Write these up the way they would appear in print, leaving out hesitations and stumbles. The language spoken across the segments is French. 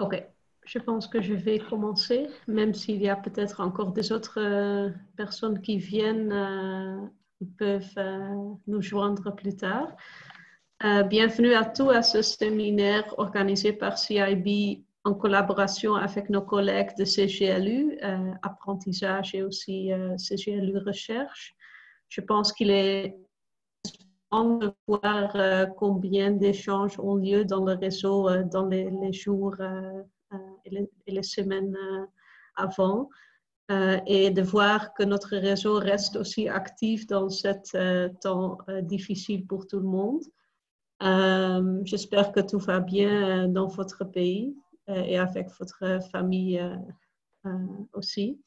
Ok, je pense que je vais commencer, même s'il y a peut-être encore des autres personnes qui viennent, peuvent nous joindre plus tard. Bienvenue à tous à ce séminaire organisé par CIB en collaboration avec nos collègues de CGLU, apprentissage et aussi CGLU recherche. Je pense qu'il est important de voir combien d'échanges ont lieu dans le réseau dans les jours et les semaines avant. Et de voir que notre réseau reste aussi actif dans ce temps difficile pour tout le monde. J'espère que tout va bien dans votre pays et avec votre famille aussi.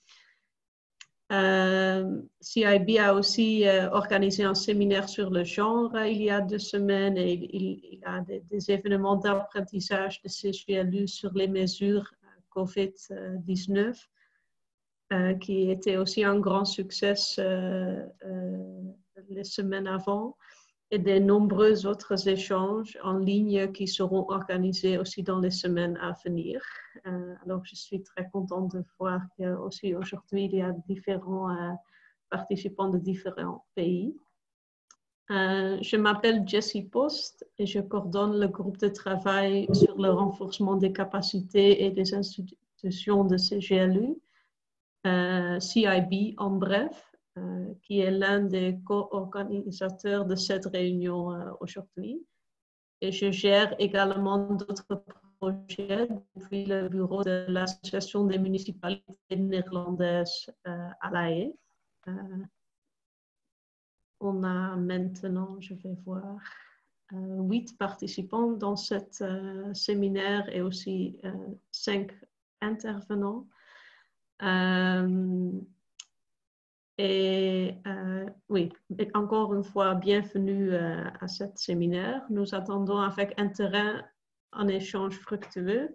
CIB a aussi organisé un séminaire sur le genre il y a 2 semaines et il a des événements d'apprentissage de CGLU sur les mesures COVID-19 qui était aussi un grand succès les semaines avant. Et de nombreux autres échanges en ligne qui seront organisés aussi dans les semaines à venir. Alors, je suis très contente de voir qu'aussi aujourd'hui, il y a différents participants de différents pays. Je m'appelle Jessie Post et je coordonne le groupe de travail sur le renforcement des capacités et des institutions de CGLU, CIB en bref. Qui est l'un des co-organisateurs de cette réunion aujourd'hui. Et je gère également d'autres projets depuis le bureau de l'Association des municipalités néerlandaises à La Haye. On a maintenant, je vais voir, 8 participants dans ce séminaire et aussi 5 intervenants. Et oui, encore une fois, bienvenue à ce séminaire. Nous attendons avec intérêt un échange fructueux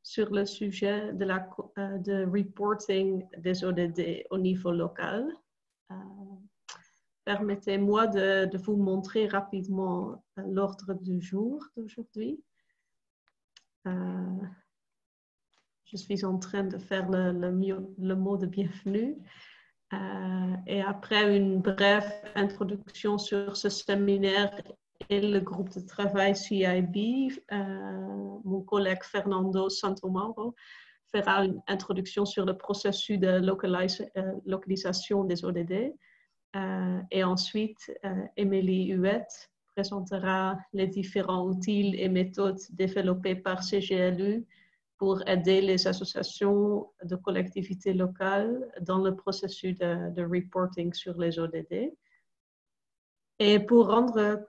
sur le sujet de reporting des ODD au niveau local. Permettez-moi de vous montrer rapidement l'ordre du jour d'aujourd'hui. Je suis en train de faire le mot de bienvenue. Et après une brève introduction sur ce séminaire et le groupe de travail CIB, mon collègue Fernando Santomauro fera une introduction sur le processus de localisation des ODD. Et ensuite, Émilie Huette présentera les différents outils et méthodes développés par CGLU pour aider les associations de collectivités locales dans le processus de reporting sur les ODD. Et pour rendre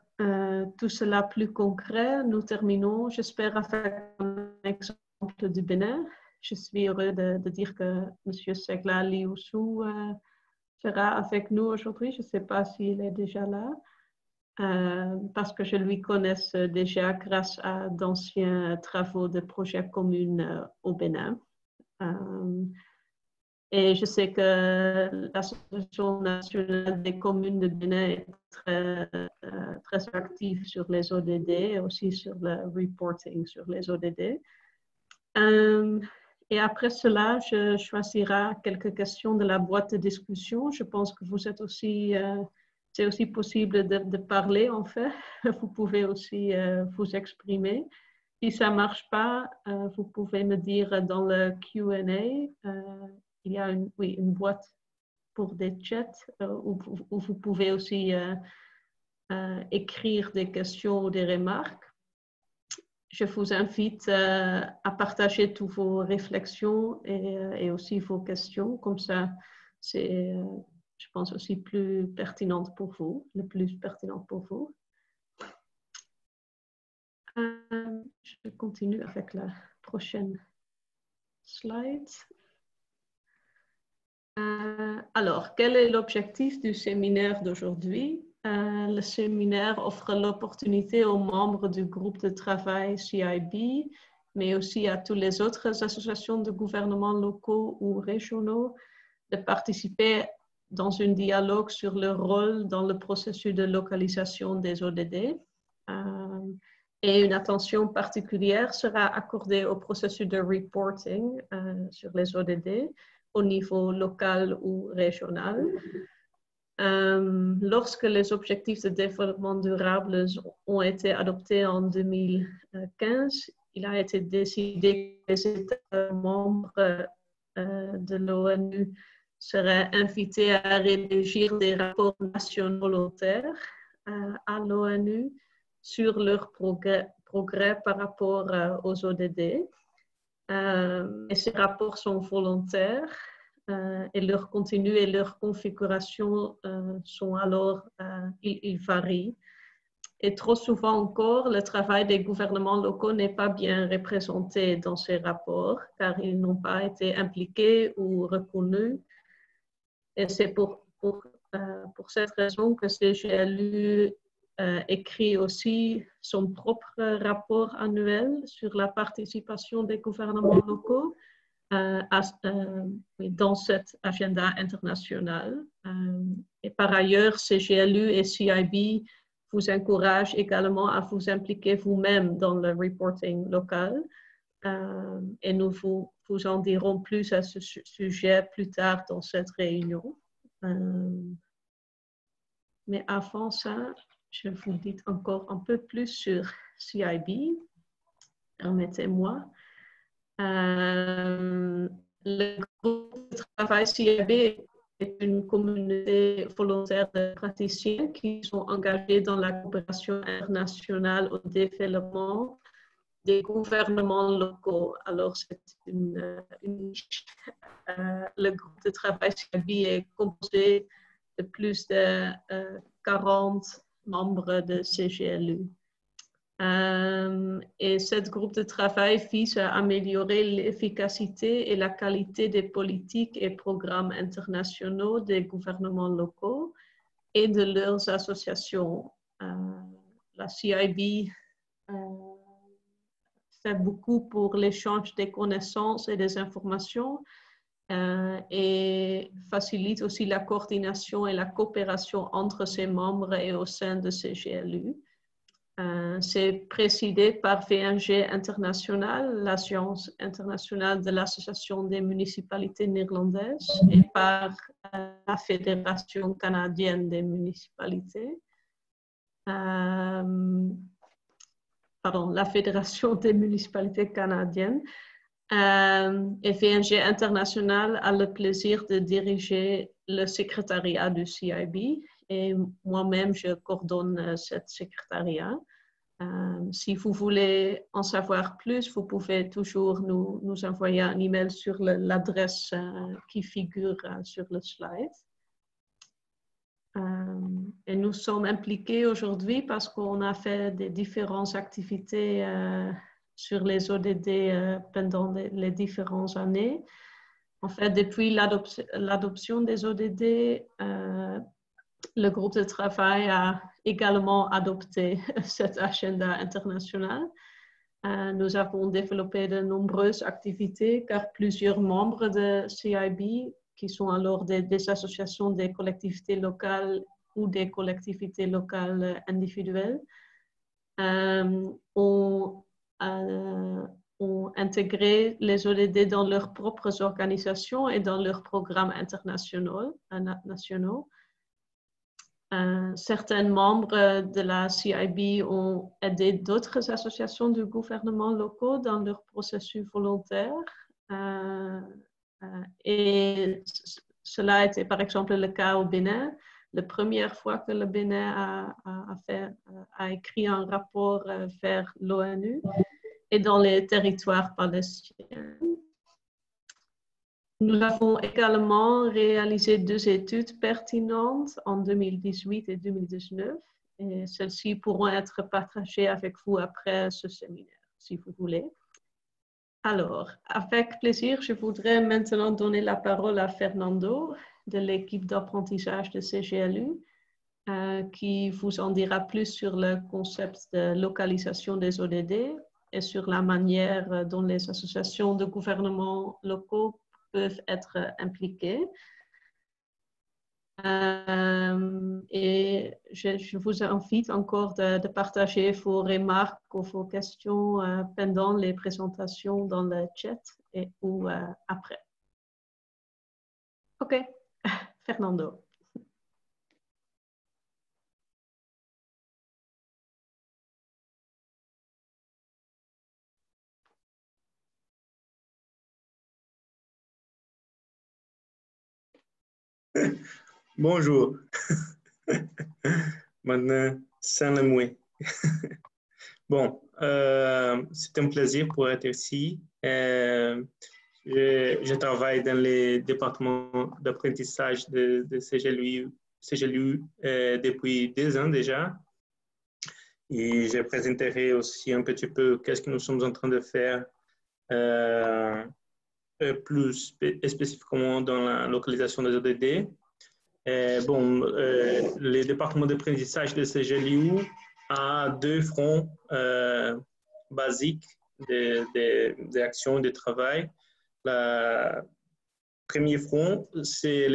tout cela plus concret, nous terminons, j'espère, avec un exemple du Bénin. Je suis heureux de dire que M. Segla Lioussou sera avec nous aujourd'hui. Je ne sais pas s'il est déjà là. Parce que je lui connais déjà grâce à d'anciens travaux de projets communs au Bénin. Et je sais que l'Association nationale des communes de Bénin est très active sur les ODD et aussi sur le reporting sur les ODD. Et après cela, je choisirai quelques questions de la boîte de discussion. Je pense que vous êtes aussi... c'est aussi possible de parler, en fait. Vous pouvez aussi vous exprimer. Si ça ne marche pas, vous pouvez me dire dans le Q&A. Il y a une boîte pour des chats où vous pouvez aussi écrire des questions ou des remarques. Je vous invite à partager toutes vos réflexions et aussi vos questions. Comme ça, c'est... je pense aussi plus pertinente pour vous, le plus pertinent pour vous. Je continue avec la prochaine slide. Alors, quel est l'objectif du séminaire d'aujourd'hui? Le séminaire offre l'opportunité aux membres du groupe de travail CIB, mais aussi à toutes les autres associations de gouvernements locaux ou régionaux de participer dans un dialogue sur leur rôle dans le processus de localisation des ODD. Et une attention particulière sera accordée au processus de reporting sur les ODD au niveau local ou régional. Lorsque les objectifs de développement durable ont été adoptés en 2015, il a été décidé que les États membres de l'ONU seraient invités à rédigir des rapports nationaux volontaires à l'ONU sur leur progrès par rapport aux ODD. Et ces rapports sont volontaires. Et leur contenu et leur configuration sont alors, ils varient. Et trop souvent encore, le travail des gouvernements locaux n'est pas bien représenté dans ces rapports car ils n'ont pas été impliqués ou reconnus. Et c'est pour cette raison que CGLU écrit aussi son propre rapport annuel sur la participation des gouvernements locaux dans cet agenda international. Et par ailleurs, CGLU et CIB vous encouragent également à vous impliquer vous-même dans le reporting local. Et nous vous en dirons plus à ce sujet plus tard dans cette réunion. Mais avant ça, je vous dis encore un peu plus sur CIB. Permettez-moi. Le groupe de travail CIB est une communauté volontaire de praticiens qui sont engagés dans la coopération internationale au développement des gouvernements locaux. Alors, c'est le groupe de travail CIB est composé de plus de 40 membres de CGLU. Et ce groupe de travail vise à améliorer l'efficacité et la qualité des politiques et programmes internationaux des gouvernements locaux et de leurs associations. La CIB fait beaucoup pour l'échange des connaissances et des informations et facilite aussi la coordination et la coopération entre ses membres et au sein de CGLU. C'est présidé par VNG International, l'Agence internationale de l'Association des municipalités néerlandaises, et par la Fédération canadienne des municipalités. La Fédération des municipalités canadiennes. Et VNG International a le plaisir de diriger le secrétariat du CIB. Et moi-même, je coordonne ce secrétariat. Si vous voulez en savoir plus, vous pouvez toujours nous envoyer un email sur l'adresse qui figure sur le slide. Et nous sommes impliqués aujourd'hui parce qu'on a fait des différentes activités sur les ODD pendant les différentes années. En fait, depuis l'adoption des ODD, le groupe de travail a également adopté cet agenda international. Nous avons développé de nombreuses activités car plusieurs membres de CIB, qui sont alors des associations des collectivités locales ou des collectivités locales individuelles, ont intégré les ODD dans leurs propres organisations et dans leurs programmes internationaux. Certains membres de la CIB ont aidé d'autres associations de gouvernements locaux dans leur processus volontaire. Et cela a été par exemple le cas au Bénin. La première fois que le Bénin a écrit un rapport vers l'ONU et dans les territoires palestiniens. Nous avons également réalisé 2 études pertinentes en 2018 et 2019. Et celles-ci pourront être partagées avec vous après ce séminaire, si vous voulez. Alors, avec plaisir, je voudrais maintenant donner la parole à Fernando de l'équipe d'apprentissage de CGLU, qui vous en dira plus sur le concept de localisation des ODD et sur la manière dont les associations de gouvernements locaux peuvent être impliqués. Et je vous invite encore de partager vos remarques ou vos questions pendant les présentations dans le chat ou après. OK, Fernando. Bonjour. Maintenant, sans le mouet. Bon, c'est un plaisir pour être ici. Je travaille dans les départements d'apprentissage de CGLU depuis 2 ans déjà. Et je présenterai aussi un petit peu qu'est-ce que nous sommes en train de faire plus spécifiquement dans la localisation des ODD. Les départements d'apprentissage de CGLU a 2 fronts basiques d'actions de travail. Le premier front, c'est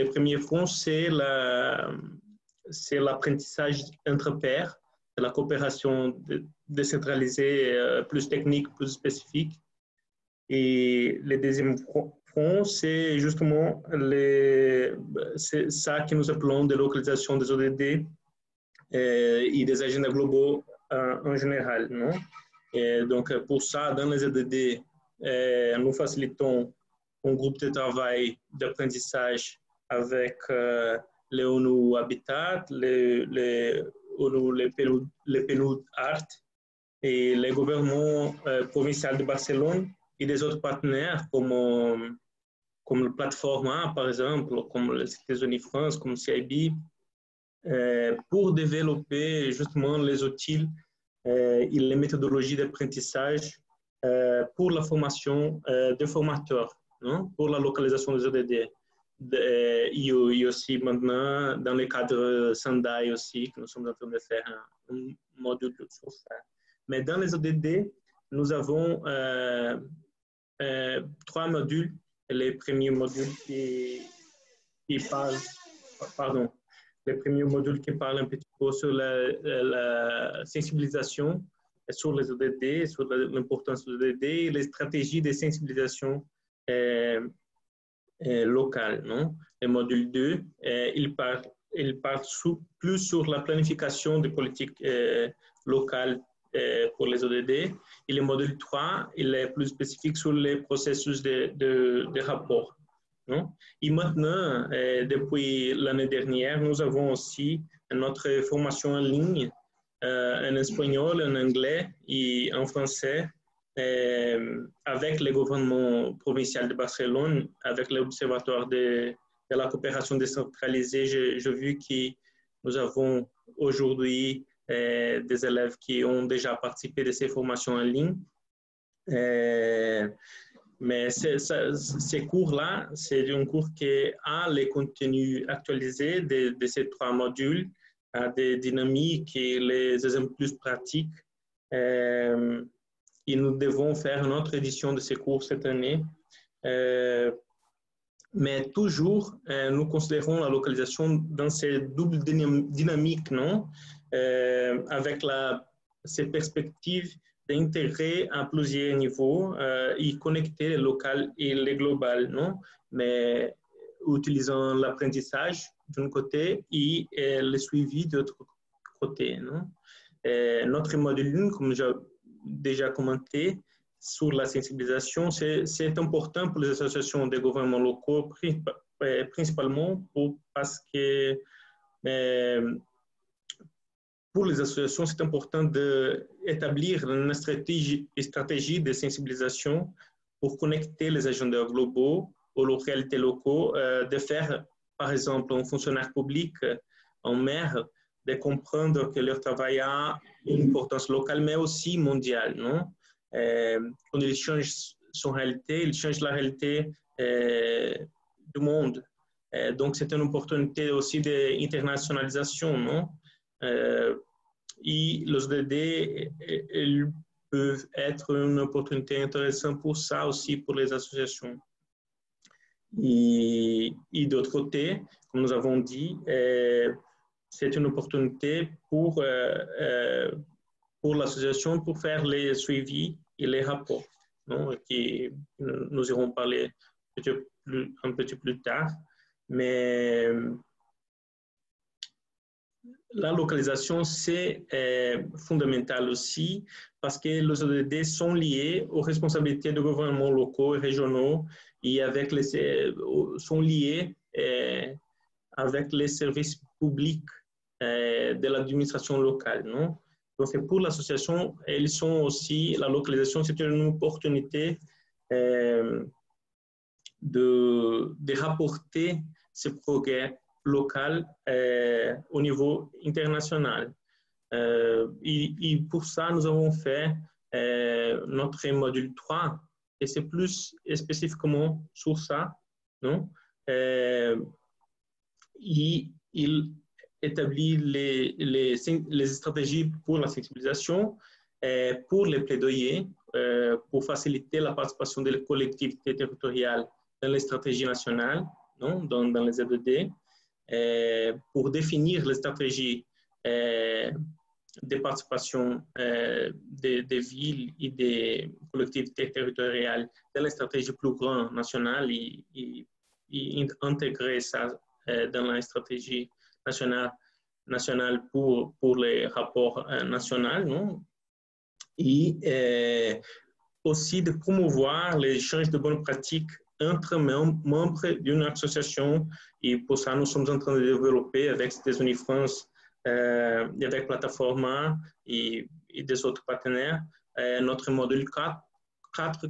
l'apprentissage entre pairs, la coopération décentralisée, plus technique, plus spécifique. Et le deuxième front, c'est justement c'est ça que nous appelons de localisation des ODD et des agendas globaux en général. Non? Et donc, pour ça, dans les ODD, nous facilitons un groupe de travail d'apprentissage avec les ONU Habitat, les PNUD Art et les gouvernements provinciaux de Barcelone et des autres partenaires comme la plateforme A, par exemple, comme les États-Unis France, comme CIB, pour développer justement les outils et les méthodologies d'apprentissage pour la formation des formateurs, non? Pour la localisation des ODD. Et aussi maintenant, dans le cadre Sendai aussi, que nous sommes en train de faire un module sur ça. Mais dans les ODD, nous avons 3 modules. Les premiers modules qui parlent, pardon, les premiers modules qui parlent un petit peu sur la sensibilisation sur les ODD, sur l'importance des ODD et les stratégies de sensibilisation locale. Non? Le module 2, il parle plus sur la planification des politiques locales pour les ODD. Et le module 3, il est plus spécifique sur les processus de rapport. Non? Et maintenant, depuis l'année dernière, nous avons aussi notre formation en ligne en espagnol, en anglais et en français avec le gouvernement provincial de Barcelone, avec l'Observatoire de la coopération décentralisée. J'ai vu que nous avons aujourd'hui des élèves qui ont déjà participé de ces formations en ligne. Mais ces cours-là, c'est un cours qui a les contenus actualisés de ces 3 modules, a des dynamiques et les exemples plus pratiques. Et nous devons faire une autre édition de ces cours cette année. Mais toujours, nous considérons la localisation dans ces doubles dynamiques, non? Avec ces perspectives d'intégrer à plusieurs niveaux et connecter le local et le global, non? Mais utilisant l'apprentissage d'un côté et le suivi de l'autre côté, non? Notre module 1, comme j'ai déjà commenté, sur la sensibilisation, c'est important pour les associations des gouvernements locaux, principalement parce que pour les associations, c'est important d'établir une stratégie de sensibilisation pour connecter les agendas globaux aux réalités locales, de faire, par exemple, un fonctionnaire public, un maire, de comprendre que leur travail a une importance locale, mais aussi mondiale, non? Quand il change son réalité, il change la réalité du monde. Donc, c'est une opportunité aussi d'internationalisation, non? Et les ODD ils peuvent être une opportunité intéressante pour ça aussi, pour les associations. Et d'autre côté, comme nous avons dit, c'est une opportunité pour l'association pour faire les suivis et les rapports, non, qui nous irons parler un petit plus tard. Mais la localisation, c'est fondamental aussi parce que les ODD sont liés aux responsabilités de gouvernements locaux et régionaux et sont liés avec les services publics de l'administration locale. Non? Donc, pour l'association, ils sont aussi, la localisation, c'est une opportunité de rapporter ces progrès locaux au niveau international. Et pour ça, nous avons fait notre module 3, et c'est plus spécifiquement sur ça. Non? Il établit les stratégies pour la sensibilisation, pour les plaidoyers, pour faciliter la participation des collectivités territoriales dans les stratégies nationales, non, dans les ZED, pour définir les stratégies de participation des villes et des collectivités territoriales dans les stratégies plus grandes nationales et intégrer ça dans la stratégie nationale pour les rapports nationaux, non? Et aussi de promouvoir l'échange de bonnes pratiques entre membres d'une association. Et pour ça, nous sommes en train de développer avec États-Unis France, avec Plataforma et des autres partenaires, notre module 4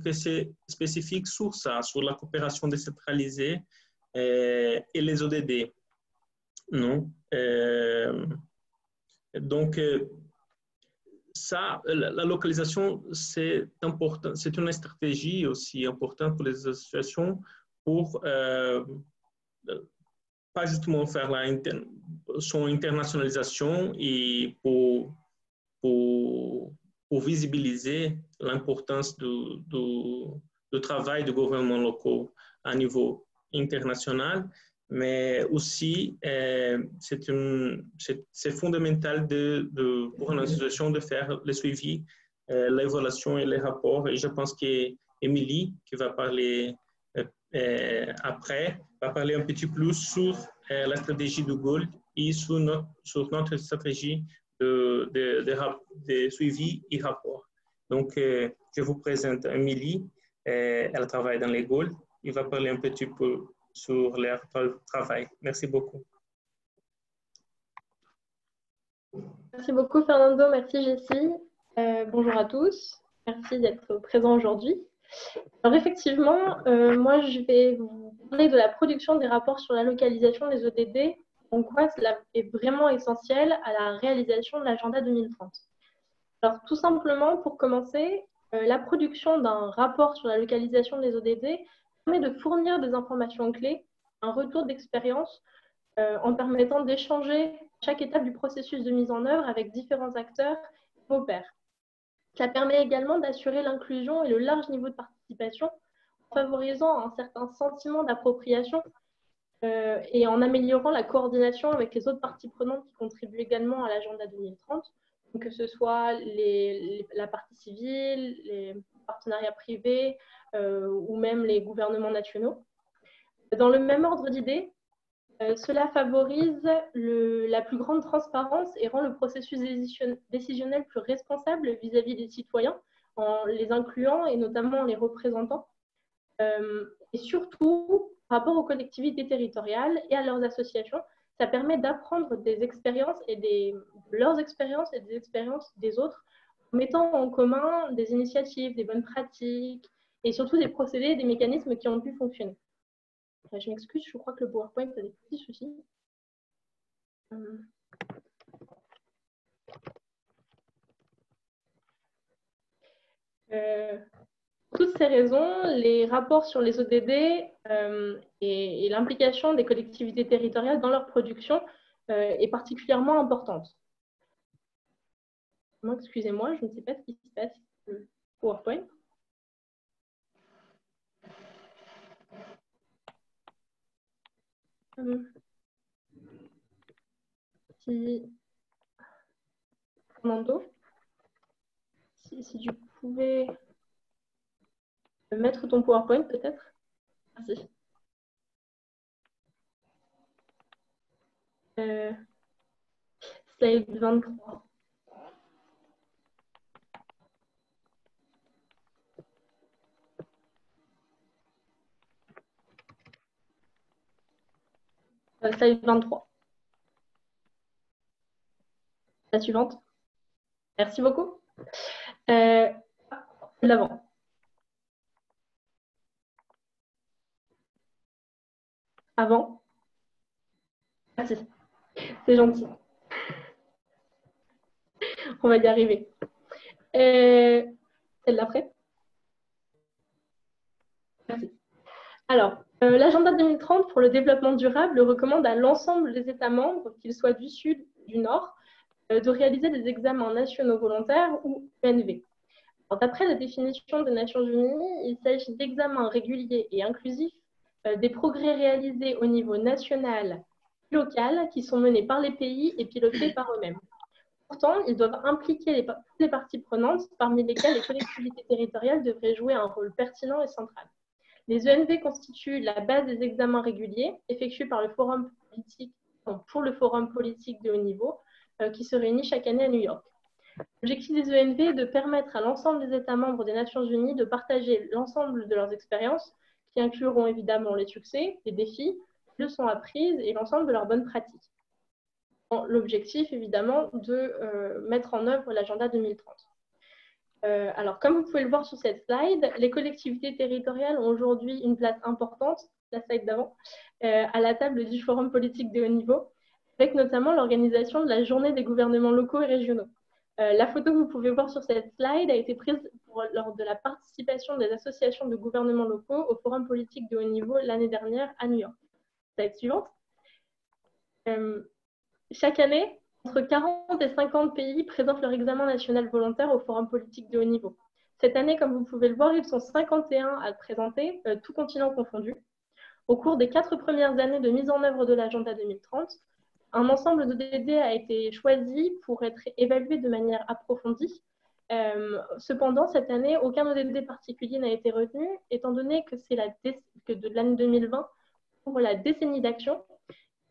que c'est spécifique sur ça, sur la coopération décentralisée et les ODD. Non? Donc, ça, la localisation, c'est important. C'est une stratégie aussi importante pour les associations pour pas justement faire son internationalisation et pour visibiliser l'importance du travail des gouvernements locaux à niveau international, mais aussi c'est fondamental pour une association de faire le suivi, l'évaluation et les rapports. Et je pense qu'Émilie, qui va parler après, va parler un petit plus sur la stratégie de Gold et sur notre stratégie de suivi et rapport. Donc, je vous présente Émilie. Elle travaille dans les Gold. Il va parler un petit peu sur leur travail. Merci beaucoup. Merci beaucoup, Fernando. Merci, Jessie. Bonjour à tous. Merci d'être présents aujourd'hui. Alors, effectivement, moi, je vais vous parler de la production des rapports sur la localisation des ODD. En quoi cela est vraiment essentiel à la réalisation de l'agenda 2030. Alors, tout simplement, pour commencer, la production d'un rapport sur la localisation des ODD permet de fournir des informations clés, un retour d'expérience en permettant d'échanger chaque étape du processus de mise en œuvre avec différents acteurs et vos pairs. Ça permet également d'assurer l'inclusion et le large niveau de participation en favorisant un certain sentiment d'appropriation et en améliorant la coordination avec les autres parties prenantes qui contribuent également à l'agenda 2030, donc que ce soit la partie civile, les partenariats privés ou même les gouvernements nationaux. Dans le même ordre d'idées, cela favorise la plus grande transparence et rend le processus décisionnel plus responsable vis-à-vis des citoyens en les incluant et notamment en les représentant. Et surtout, par rapport aux collectivités territoriales et à leurs associations, ça permet d'apprendre des expériences et leurs expériences et des expériences des autres, en mettant en commun des initiatives, des bonnes pratiques et surtout des procédés, des mécanismes qui ont pu fonctionner. Je m'excuse, je crois que le PowerPoint a des petits soucis. Pour toutes ces raisons, les rapports sur les ODD et l'implication des collectivités territoriales dans leur production est particulièrement importante. Excusez-moi, je ne sais pas ce qui se passe avec le PowerPoint. si Fernando, si tu pouvais mettre ton PowerPoint peut-être. Merci. Slide 23. Slide 23. La suivante. Merci beaucoup. De l'avant. Avant. Merci. C'est gentil. On va y arriver. Celle d'après. Merci. Alors, l'agenda 2030 pour le développement durable recommande à l'ensemble des États membres, qu'ils soient du Sud ou du Nord, de réaliser des examens nationaux volontaires ou ENV. D'après la définition des Nations Unies, il s'agit d'examens réguliers et inclusifs des progrès réalisés au niveau national et local qui sont menés par les pays et pilotés par eux-mêmes. Pourtant, ils doivent impliquer toutes les parties prenantes, parmi lesquelles les collectivités territoriales devraient jouer un rôle pertinent et central. Les ENV constituent la base des examens réguliers effectués par le Forum politique, pour le Forum politique de haut niveau qui se réunit chaque année à New York. L'objectif des ENV est de permettre à l'ensemble des États membres des Nations Unies de partager l'ensemble de leurs expériences, qui incluront évidemment les succès, les défis, les leçons apprises et l'ensemble de leurs bonnes pratiques. L'objectif, évidemment, de mettre en œuvre l'agenda 2030. Alors, comme vous pouvez le voir sur cette slide, les collectivités territoriales ont aujourd'hui une place importante, la slide d'avant, à la table du Forum politique de haut niveau, avec notamment l'organisation de la journée des gouvernements locaux et régionaux. La photo que vous pouvez voir sur cette slide a été prise lors de la participation des associations de gouvernements locaux au Forum politique de haut niveau l'année dernière à New York. Slide suivante. Chaque année, entre 40 et 50 pays présentent leur examen national volontaire au Forum politique de haut niveau. Cette année, comme vous pouvez le voir, ils sont 51 à le présenter, tout continent confondu. Au cours des 4 premières années de mise en œuvre de l'agenda 2030, un ensemble d'ODD a été choisi pour être évalué de manière approfondie. Cependant, cette année, aucun ODD particulier n'a été retenu, étant donné que c'est de l'année 2020 pour la décennie d'action,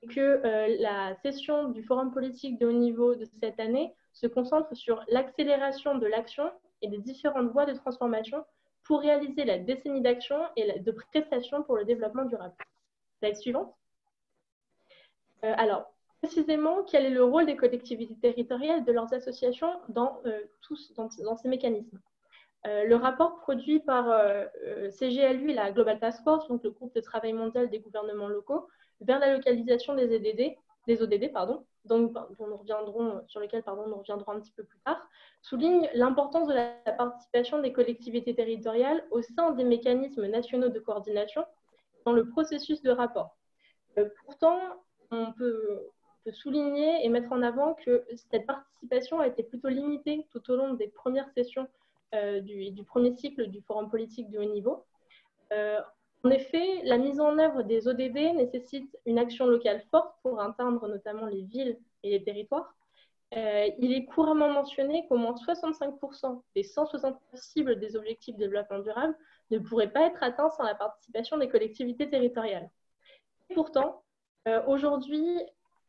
et que la session du Forum politique de haut niveau de cette année se concentre sur l'accélération de l'action et des différentes voies de transformation pour réaliser la décennie d'action et de prestations pour le développement durable. Slide suivante. Alors, précisément, quel est le rôle des collectivités territoriales de leurs associations dans ces mécanismes? Le rapport produit par CGLU et la Global Task Force, donc le groupe de travail mondial des gouvernements locaux, vers la localisation des ODD, sur lesquels nous reviendrons un petit peu plus tard, souligne l'importance de la participation des collectivités territoriales au sein des mécanismes nationaux de coordination dans le processus de rapport. Pourtant, on peut souligner et mettre en avant que cette participation a été plutôt limitée tout au long des premières sessions du premier cycle du Forum politique de haut niveau. En effet, la mise en œuvre des ODD nécessite une action locale forte pour atteindre notamment les villes et les territoires. Il est couramment mentionné qu'au moins 65% des 169 cibles des objectifs de développement durable ne pourraient pas être atteints sans la participation des collectivités territoriales. Et pourtant, aujourd'hui,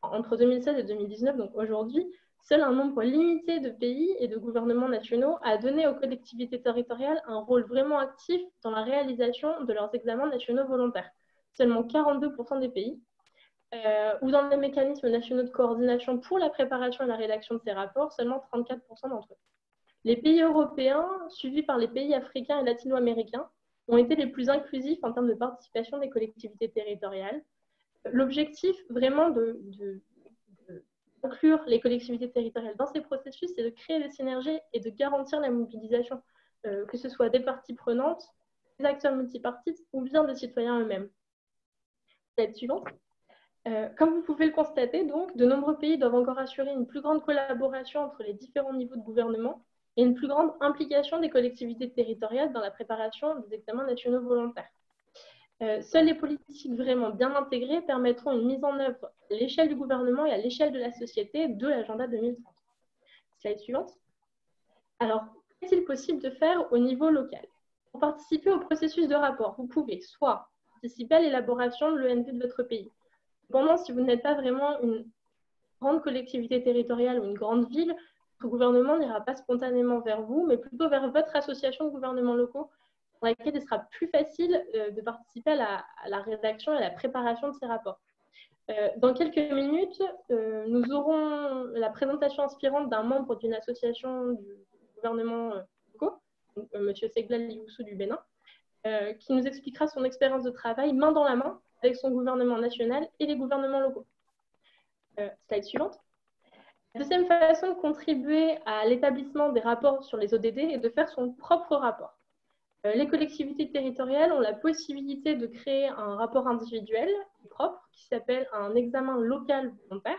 entre 2016 et 2019, donc aujourd'hui, seul un nombre limité de pays et de gouvernements nationaux a donné aux collectivités territoriales un rôle vraiment actif dans la réalisation de leurs examens nationaux volontaires. Seulement 42% des pays, ou dans les mécanismes nationaux de coordination pour la préparation et la rédaction de ces rapports, seulement 34% d'entre eux. Les pays européens, suivis par les pays africains et latino-américains, ont été les plus inclusifs en termes de participation des collectivités territoriales. L'objectif vraiment d'inclure les collectivités territoriales dans ces processus, c'est de créer des synergies et de garantir la mobilisation, que ce soit des parties prenantes, des acteurs multipartites ou bien des citoyens eux-mêmes. Slide suivante. Comme vous pouvez le constater, donc, de nombreux pays doivent encore assurer une plus grande collaboration entre les différents niveaux de gouvernement et une plus grande implication des collectivités territoriales dans la préparation des examens nationaux volontaires. Seules les politiques vraiment bien intégrées permettront une mise en œuvre à l'échelle du gouvernement et à l'échelle de la société de l'agenda 2030. Slide suivante. Alors, qu'est-il possible de faire au niveau local? Pour participer au processus de rapport, vous pouvez soit participer à l'élaboration de l'ENP de votre pays. Cependant, si vous n'êtes pas vraiment une grande collectivité territoriale ou une grande ville, votre gouvernement n'ira pas spontanément vers vous, mais plutôt vers votre association de gouvernements locaux, dans laquelle il sera plus facile de participer à la rédaction et à la préparation de ces rapports. Dans quelques minutes, nous aurons la présentation inspirante d'un membre d'une association du gouvernement locaux, M. Seglal Youssou du Bénin, qui nous expliquera son expérience de travail main dans la main avec son gouvernement national et les gouvernements locaux. Slide suivante. La deuxième façon de contribuer à l'établissement des rapports sur les ODD est de faire son propre rapport. Les collectivités territoriales ont la possibilité de créer un rapport individuel propre qui s'appelle un examen local volontaire.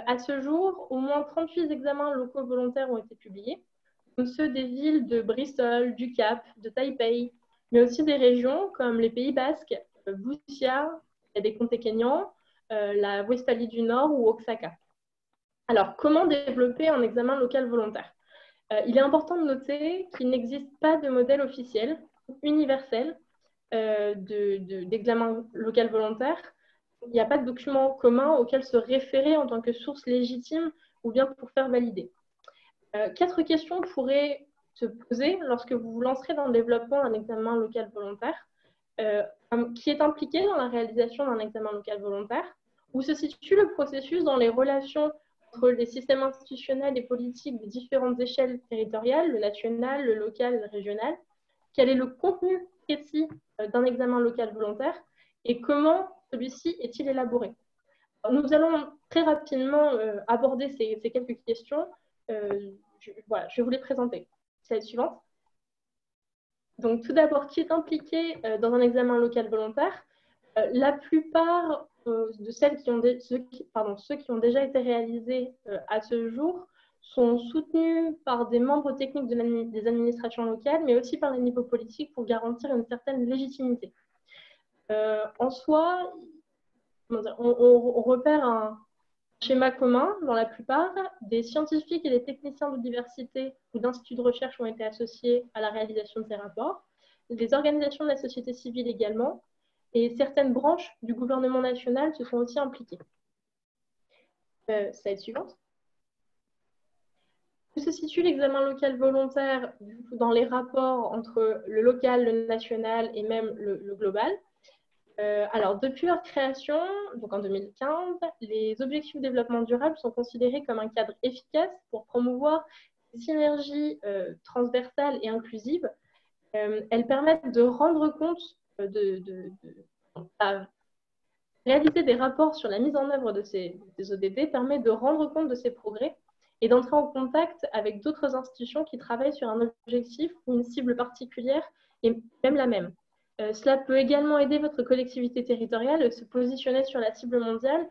À ce jour, au moins 38 examens locaux volontaires ont été publiés, comme ceux des villes de Bristol, du Cap, de Taipei, mais aussi des régions comme les Pays Basques, Busia, des comtés kenyans, la Westphalie du Nord ou Oaxaca. Alors, comment développer un examen local volontaire? Il est important de noter qu'il n'existe pas de modèle officiel, universel, d'examen local volontaire. Il n'y a pas de document commun auquel se référer en tant que source légitime ou bien pour faire valider. 4 questions pourraient se poser lorsque vous vous lancerez dans le développement d'un examen local volontaire. Qui est impliqué dans la réalisation d'un examen local volontaire? Où se situe le processus dans les relations entre les systèmes institutionnels et politiques des différentes échelles territoriales, le national, le local, le régional? Quel est le contenu précis d'un examen local volontaire et comment celui-ci est-il élaboré? Alors, nous allons très rapidement aborder ces quelques questions. Voilà, je vais vous les présenter. C'est la suivante. Donc, tout d'abord, qui est impliqué dans un examen local volontaire? La plupart de ceux qui ont déjà été réalisés à ce jour sont soutenus par des membres techniques des administrations locales, mais aussi par les niveaux politiques pour garantir une certaine légitimité. En soi, on repère un schéma commun dans la plupart. Des scientifiques et des techniciens de diversité ou d'instituts de recherche ont été associés à la réalisation de ces rapports. Les organisations de la société civile également. Et certaines branches du gouvernement national se sont aussi impliquées. Slide suivante. Où se situe l'examen local volontaire dans les rapports entre le local, le national et même le global? Alors, depuis leur création, donc en 2015, les objectifs de développement durable sont considérés comme un cadre efficace pour promouvoir des synergies transversales et inclusives. Elles permettent de rendre compte réaliser des rapports sur la mise en œuvre de ces ODD permet de rendre compte de ces progrès et d'entrer en contact avec d'autres institutions qui travaillent sur un objectif ou une cible particulière et même la même. Cela peut également aider votre collectivité territoriale à se positionner sur la scène mondiale,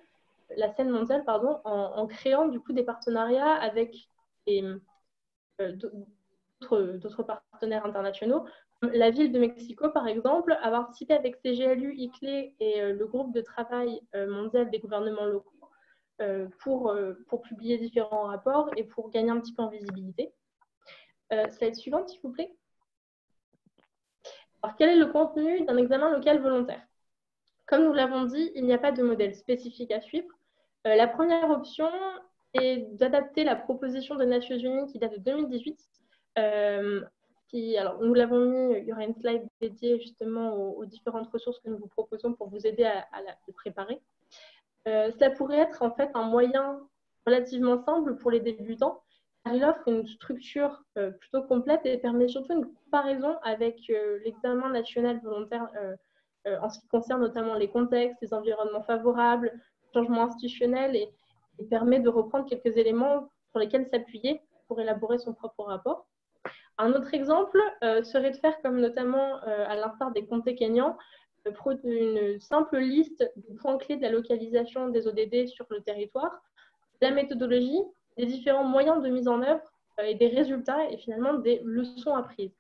en créant du coup des partenariats avec d'autres partenaires internationaux. La ville de Mexico, par exemple, a participé avec CGLU, ICLE et le groupe de travail mondial des gouvernements locaux pour publier différents rapports et pour gagner un petit peu en visibilité. Slide suivante, s'il vous plaît. Alors, quel est le contenu d'un examen local volontaire? Comme nous l'avons dit, il n'y a pas de modèle spécifique à suivre. La première option est d'adapter la proposition des Nations Unies qui date de 2018. Alors, nous l'avons mis, il y aura une slide dédiée justement aux différentes ressources que nous vous proposons pour vous aider à la préparer. Cela pourrait être en fait un moyen relativement simple pour les débutants, car il offre une structure plutôt complète et permet surtout une comparaison avec l'examen national volontaire en ce qui concerne notamment les contextes, les environnements favorables, le changement institutionnel et permet de reprendre quelques éléments sur lesquels s'appuyer pour élaborer son propre rapport. Un autre exemple serait de faire comme notamment à l'instar des comtés kenyans, une simple liste des points clés de la localisation des ODD sur le territoire, la méthodologie, les différents moyens de mise en œuvre et des résultats et finalement des leçons apprises.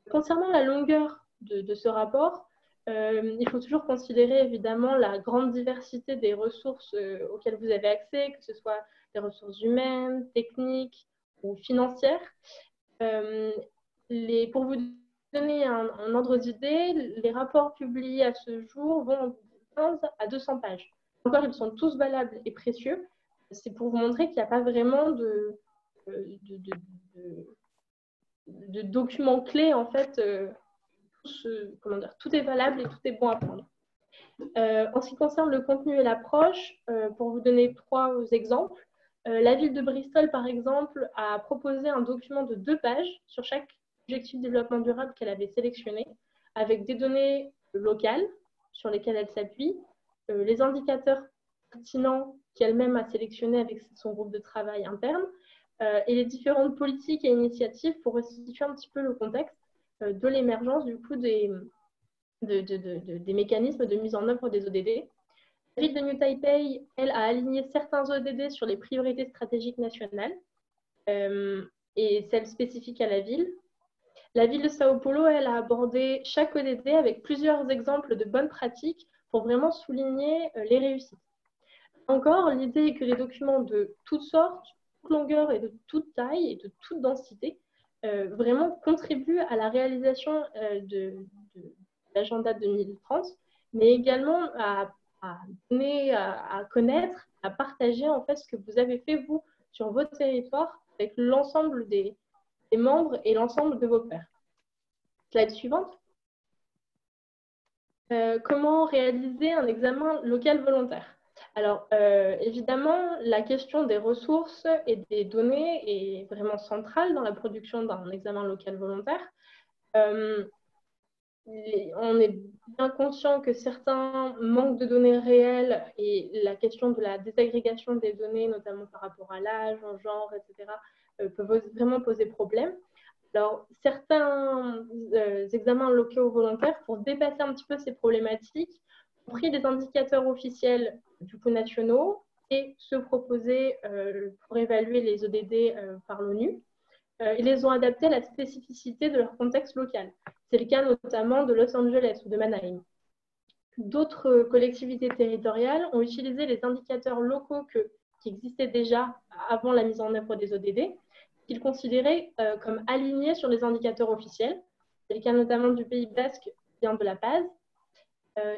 Concernant la longueur de ce rapport, Il faut toujours considérer évidemment la grande diversité des ressources auxquelles vous avez accès, que ce soit des ressources humaines, techniques ou financières. Pour vous donner un ordre d'idée, les rapports publiés à ce jour vont de 15 à 200 pages. Encore, ils sont tous valables et précieux. C'est pour vous montrer qu'il n'y a pas vraiment de documents clés, en fait. Tout est valable et tout est bon à prendre. En ce qui concerne le contenu et l'approche, pour vous donner 3 exemples, la ville de Bristol, par exemple, a proposé un document de 2 pages sur chaque objectif de développement durable qu'elle avait sélectionné, avec des données locales sur lesquelles elle s'appuie, les indicateurs pertinents qu'elle-même a sélectionnés avec son groupe de travail interne, et les différentes politiques et initiatives pour restituer un petit peu le contexte de l'émergence du coup des mécanismes de mise en œuvre des ODD. La ville de New Taipei, elle, a aligné certains ODD sur les priorités stratégiques nationales et celles spécifiques à la ville. La ville de Sao Paulo, elle, a abordé chaque ODD avec plusieurs exemples de bonnes pratiques pour vraiment souligner les réussites. Encore, l'idée est que les documents de toutes sortes, toute longueur et de toute taille et de toute densité vraiment contribuent à la réalisation de l'agenda 2030, mais également à donner, à connaître, à partager en fait ce que vous avez fait vous sur votre territoire avec l'ensemble des membres et l'ensemble de vos pairs. Slide suivante. Comment réaliser un examen local volontaire? Alors, évidemment, la question des ressources et des données est vraiment centrale dans la production d'un examen local volontaire. On est bien conscient que certains manquent de données réelles et la question de la désagrégation des données, notamment par rapport à l'âge, au genre, etc., peut vraiment poser problème. Alors, certains examens locaux volontaires, pour dépasser un petit peu ces problématiques, ont pris des indicateurs officiels du coup nationaux et ceux proposés pour évaluer les ODD par l'ONU. Ils les ont adaptés à la spécificité de leur contexte local. C'est le cas notamment de Los Angeles ou de Mannheim. D'autres collectivités territoriales ont utilisé les indicateurs locaux qui existaient déjà avant la mise en œuvre des ODD, qu'ils considéraient comme alignés sur les indicateurs officiels. C'est le cas notamment du Pays Basque, qui vient de La Paz.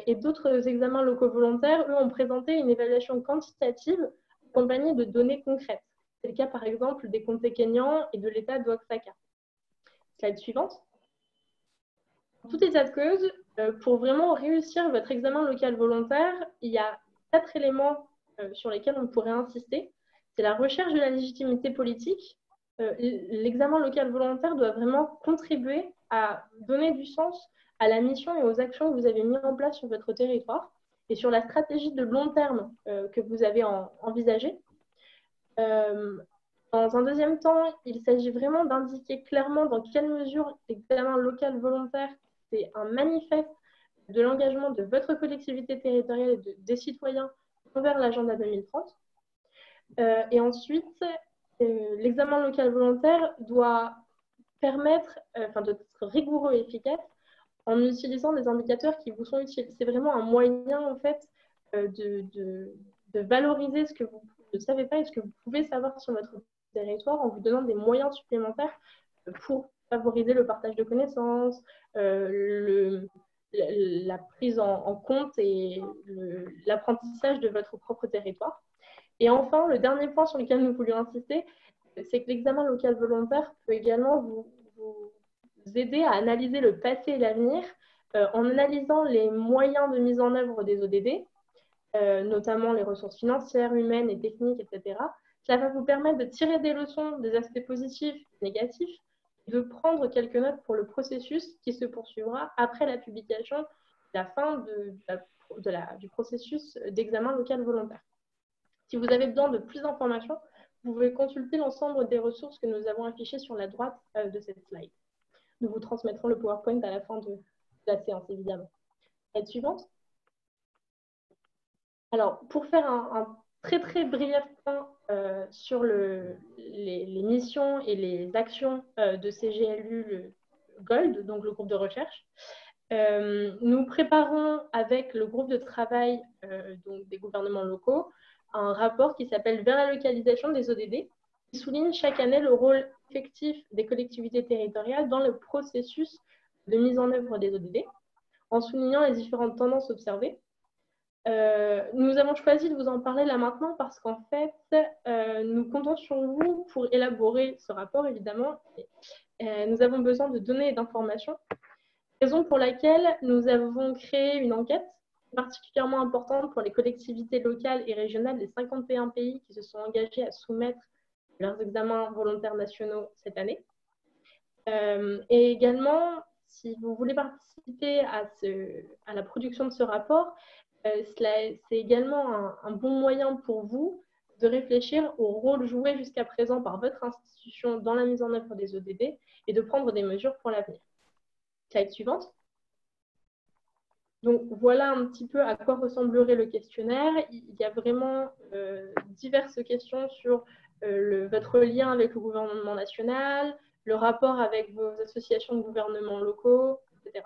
Et d'autres examens locaux volontaires, eux, ont présenté une évaluation quantitative accompagnée de données concrètes. C'est le cas, par exemple, des comtés kenyans et de l'État d'Oaxaca. Slide suivante. En tout état de cause, pour vraiment réussir votre examen local volontaire, il y a 4 éléments sur lesquels on pourrait insister. C'est la recherche de la légitimité politique. L'examen local volontaire doit vraiment contribuer à donner du sens à la mission et aux actions que vous avez mises en place sur votre territoire et sur la stratégie de long terme que vous avez envisagée. Dans un deuxième temps, il s'agit vraiment d'indiquer clairement dans quelle mesure l'examen local volontaire, c'est un manifeste de l'engagement de votre collectivité territoriale et des citoyens envers l'agenda 2030. Et ensuite, l'examen local volontaire doit permettre d'être rigoureux et efficace en utilisant des indicateurs qui vous sont utiles. C'est vraiment un moyen, en fait, de valoriser ce que vous ne savez pas et ce que vous pouvez savoir sur votre territoire en vous donnant des moyens supplémentaires pour favoriser le partage de connaissances, la prise en compte et l'apprentissage de votre propre territoire. Et enfin, le dernier point sur lequel nous voulions insister, c'est que l'examen local volontaire peut également vous aider à analyser le passé et l'avenir en analysant les moyens de mise en œuvre des ODD, notamment les ressources financières, humaines et techniques, etc. Cela va vous permettre de tirer des leçons des aspects positifs et négatifs et de prendre quelques notes pour le processus qui se poursuivra après la publication, la fin du processus d'examen local volontaire. Si vous avez besoin de plus d'informations, vous pouvez consulter l'ensemble des ressources que nous avons affichées sur la droite de cette slide. Nous vous transmettrons le PowerPoint à la fin de la séance, évidemment. Slide suivante. Alors, pour faire un très très bref point sur les missions et les actions de CGLU le Gold, donc le groupe de recherche, Nous préparons avec le groupe de travail donc des gouvernements locaux un rapport qui s'appelle « Vers la localisation des ODD », qui souligne chaque année le rôle effectif des collectivités territoriales dans le processus de mise en œuvre des ODD, en soulignant les différentes tendances observées. Nous avons choisi de vous en parler là maintenant parce qu'en fait, nous comptons sur vous pour élaborer ce rapport, évidemment. Nous avons besoin de données et d'informations, raison pour laquelle nous avons créé une enquête particulièrement importante pour les collectivités locales et régionales des 51 pays qui se sont engagés à soumettre leurs examens volontaires nationaux cette année. Et également, si vous voulez participer à la production de ce rapport, c'est également un bon moyen pour vous de réfléchir au rôle joué jusqu'à présent par votre institution dans la mise en œuvre des ODD et de prendre des mesures pour l'avenir. Slide suivante. Donc, voilà un petit peu à quoi ressemblerait le questionnaire. Il y a vraiment diverses questions sur votre lien avec le gouvernement national, le rapport avec vos associations de gouvernements locaux, etc.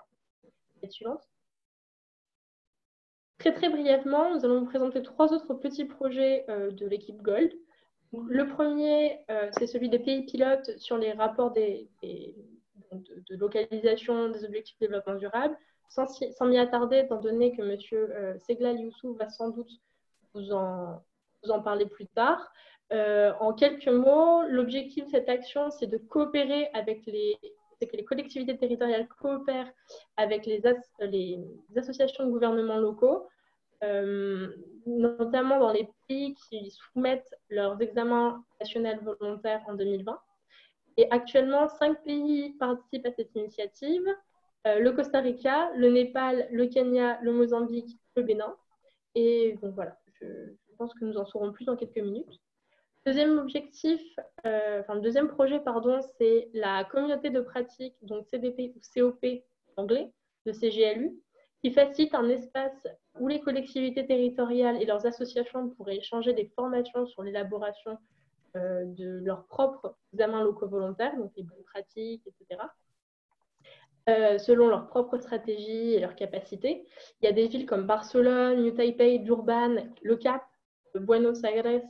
Slide suivante. Très, très brièvement, nous allons vous présenter 3 autres petits projets de l'équipe Gold. Le premier, c'est celui des pays pilotes sur les rapports de localisation des objectifs de développement durable. Sans m'y attarder, étant donné que M. Seglal Youssou va sans doute vous en parler plus tard. En quelques mots, l'objectif de cette action, c'est de coopérer avec c'est que les collectivités territoriales coopèrent avec les associations de gouvernements locaux, notamment dans les pays qui soumettent leurs examens nationaux volontaires en 2020. Et actuellement, 5 pays participent à cette initiative. Le Costa Rica, le Népal, le Kenya, le Mozambique, le Bénin. Et donc voilà, je pense que nous en saurons plus dans quelques minutes. Deuxième objectif, le deuxième projet, pardon, c'est la communauté de pratique, donc CDP ou COP en anglais, de CGLU, qui facilite un espace où les collectivités territoriales et leurs associations pourraient échanger des formations sur l'élaboration de leurs propres examens locaux volontaires, donc les bonnes pratiques, etc., selon leurs propres stratégies et leurs capacités. Il y a des villes comme Barcelone, New Taipei, Durban, Le Cap, Buenos Aires,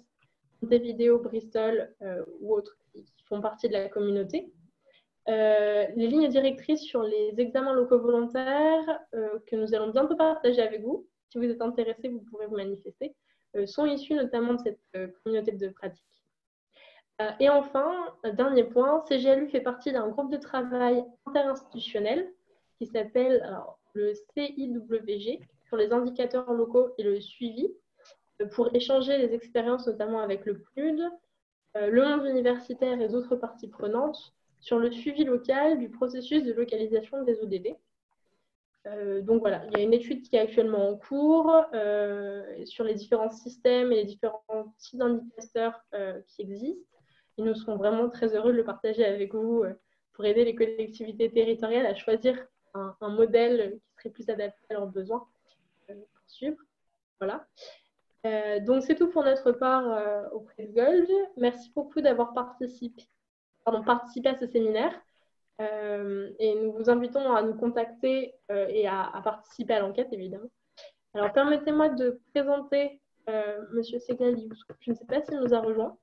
Montevideo, Bristol ou autres qui font partie de la communauté. Les lignes directrices sur les examens locaux volontaires que nous allons bientôt partager avec vous, si vous êtes intéressés, vous pourrez vous manifester, sont issues notamment de cette communauté de pratique. Et enfin, dernier point, CGLU fait partie d'un groupe de travail interinstitutionnel qui s'appelle le CIWG sur les indicateurs locaux et le suivi pour échanger les expériences notamment avec le PNUD, le monde universitaire et d'autres parties prenantes sur le suivi local du processus de localisation des ODD. Donc voilà, il y a une étude qui est actuellement en cours sur les différents systèmes et les différents types d'indicateurs qui existent. Et nous serons vraiment très heureux de le partager avec vous pour aider les collectivités territoriales à choisir un modèle qui serait plus adapté à leurs besoins pour suivre. Voilà. Donc c'est tout pour notre part auprès de Gold. Merci beaucoup d'avoir participé à ce séminaire. Et nous vous invitons à nous contacter et à participer à l'enquête, évidemment. Alors, permettez-moi de présenter M. Seglal Youssou. Je ne sais pas s'il nous a rejoint.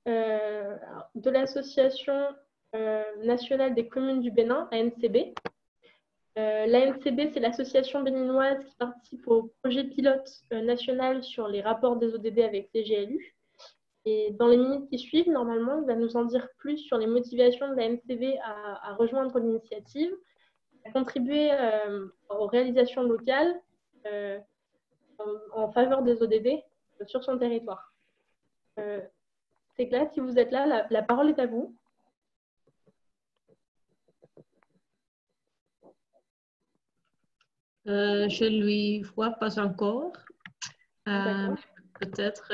De l'Association nationale des communes du Bénin, ANCB. L'ANCB, c'est l'association béninoise qui participe au projet pilote national sur les rapports des ODD avec CGLU. Et dans les minutes qui suivent, normalement, il va nous en dire plus sur les motivations de la NCB à rejoindre l'initiative, à contribuer aux réalisations locales en faveur des ODD sur son territoire. C'est clair, si vous êtes là, la parole est à vous. Je ne lui vois pas encore. Peut-être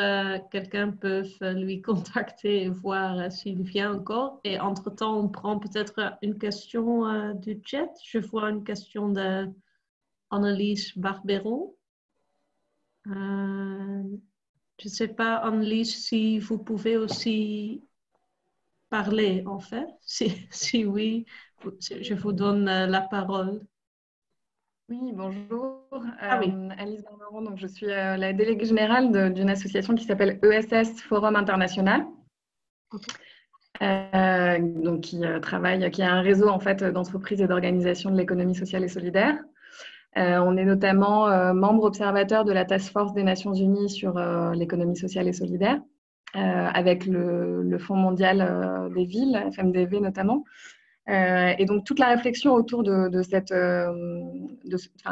quelqu'un peut lui contacter et voir s'il vient encore. Et entre-temps, on prend peut-être une question du chat. Je vois une question d'Annelise Barbero. Je ne sais pas, Annelise, si vous pouvez aussi parler, en fait. Si oui, je vous donne la parole. Oui, bonjour. Ah oui. Alice Barbaron, donc je suis la déléguée générale d'une association qui s'appelle ESS Forum International, donc qui a un réseau en fait d'entreprises et d'organisations de l'économie sociale et solidaire. On est notamment membre observateur de la Task Force des Nations Unies sur l'économie sociale et solidaire, avec le Fonds mondial des villes, FMDV notamment. Et donc, toute la réflexion autour de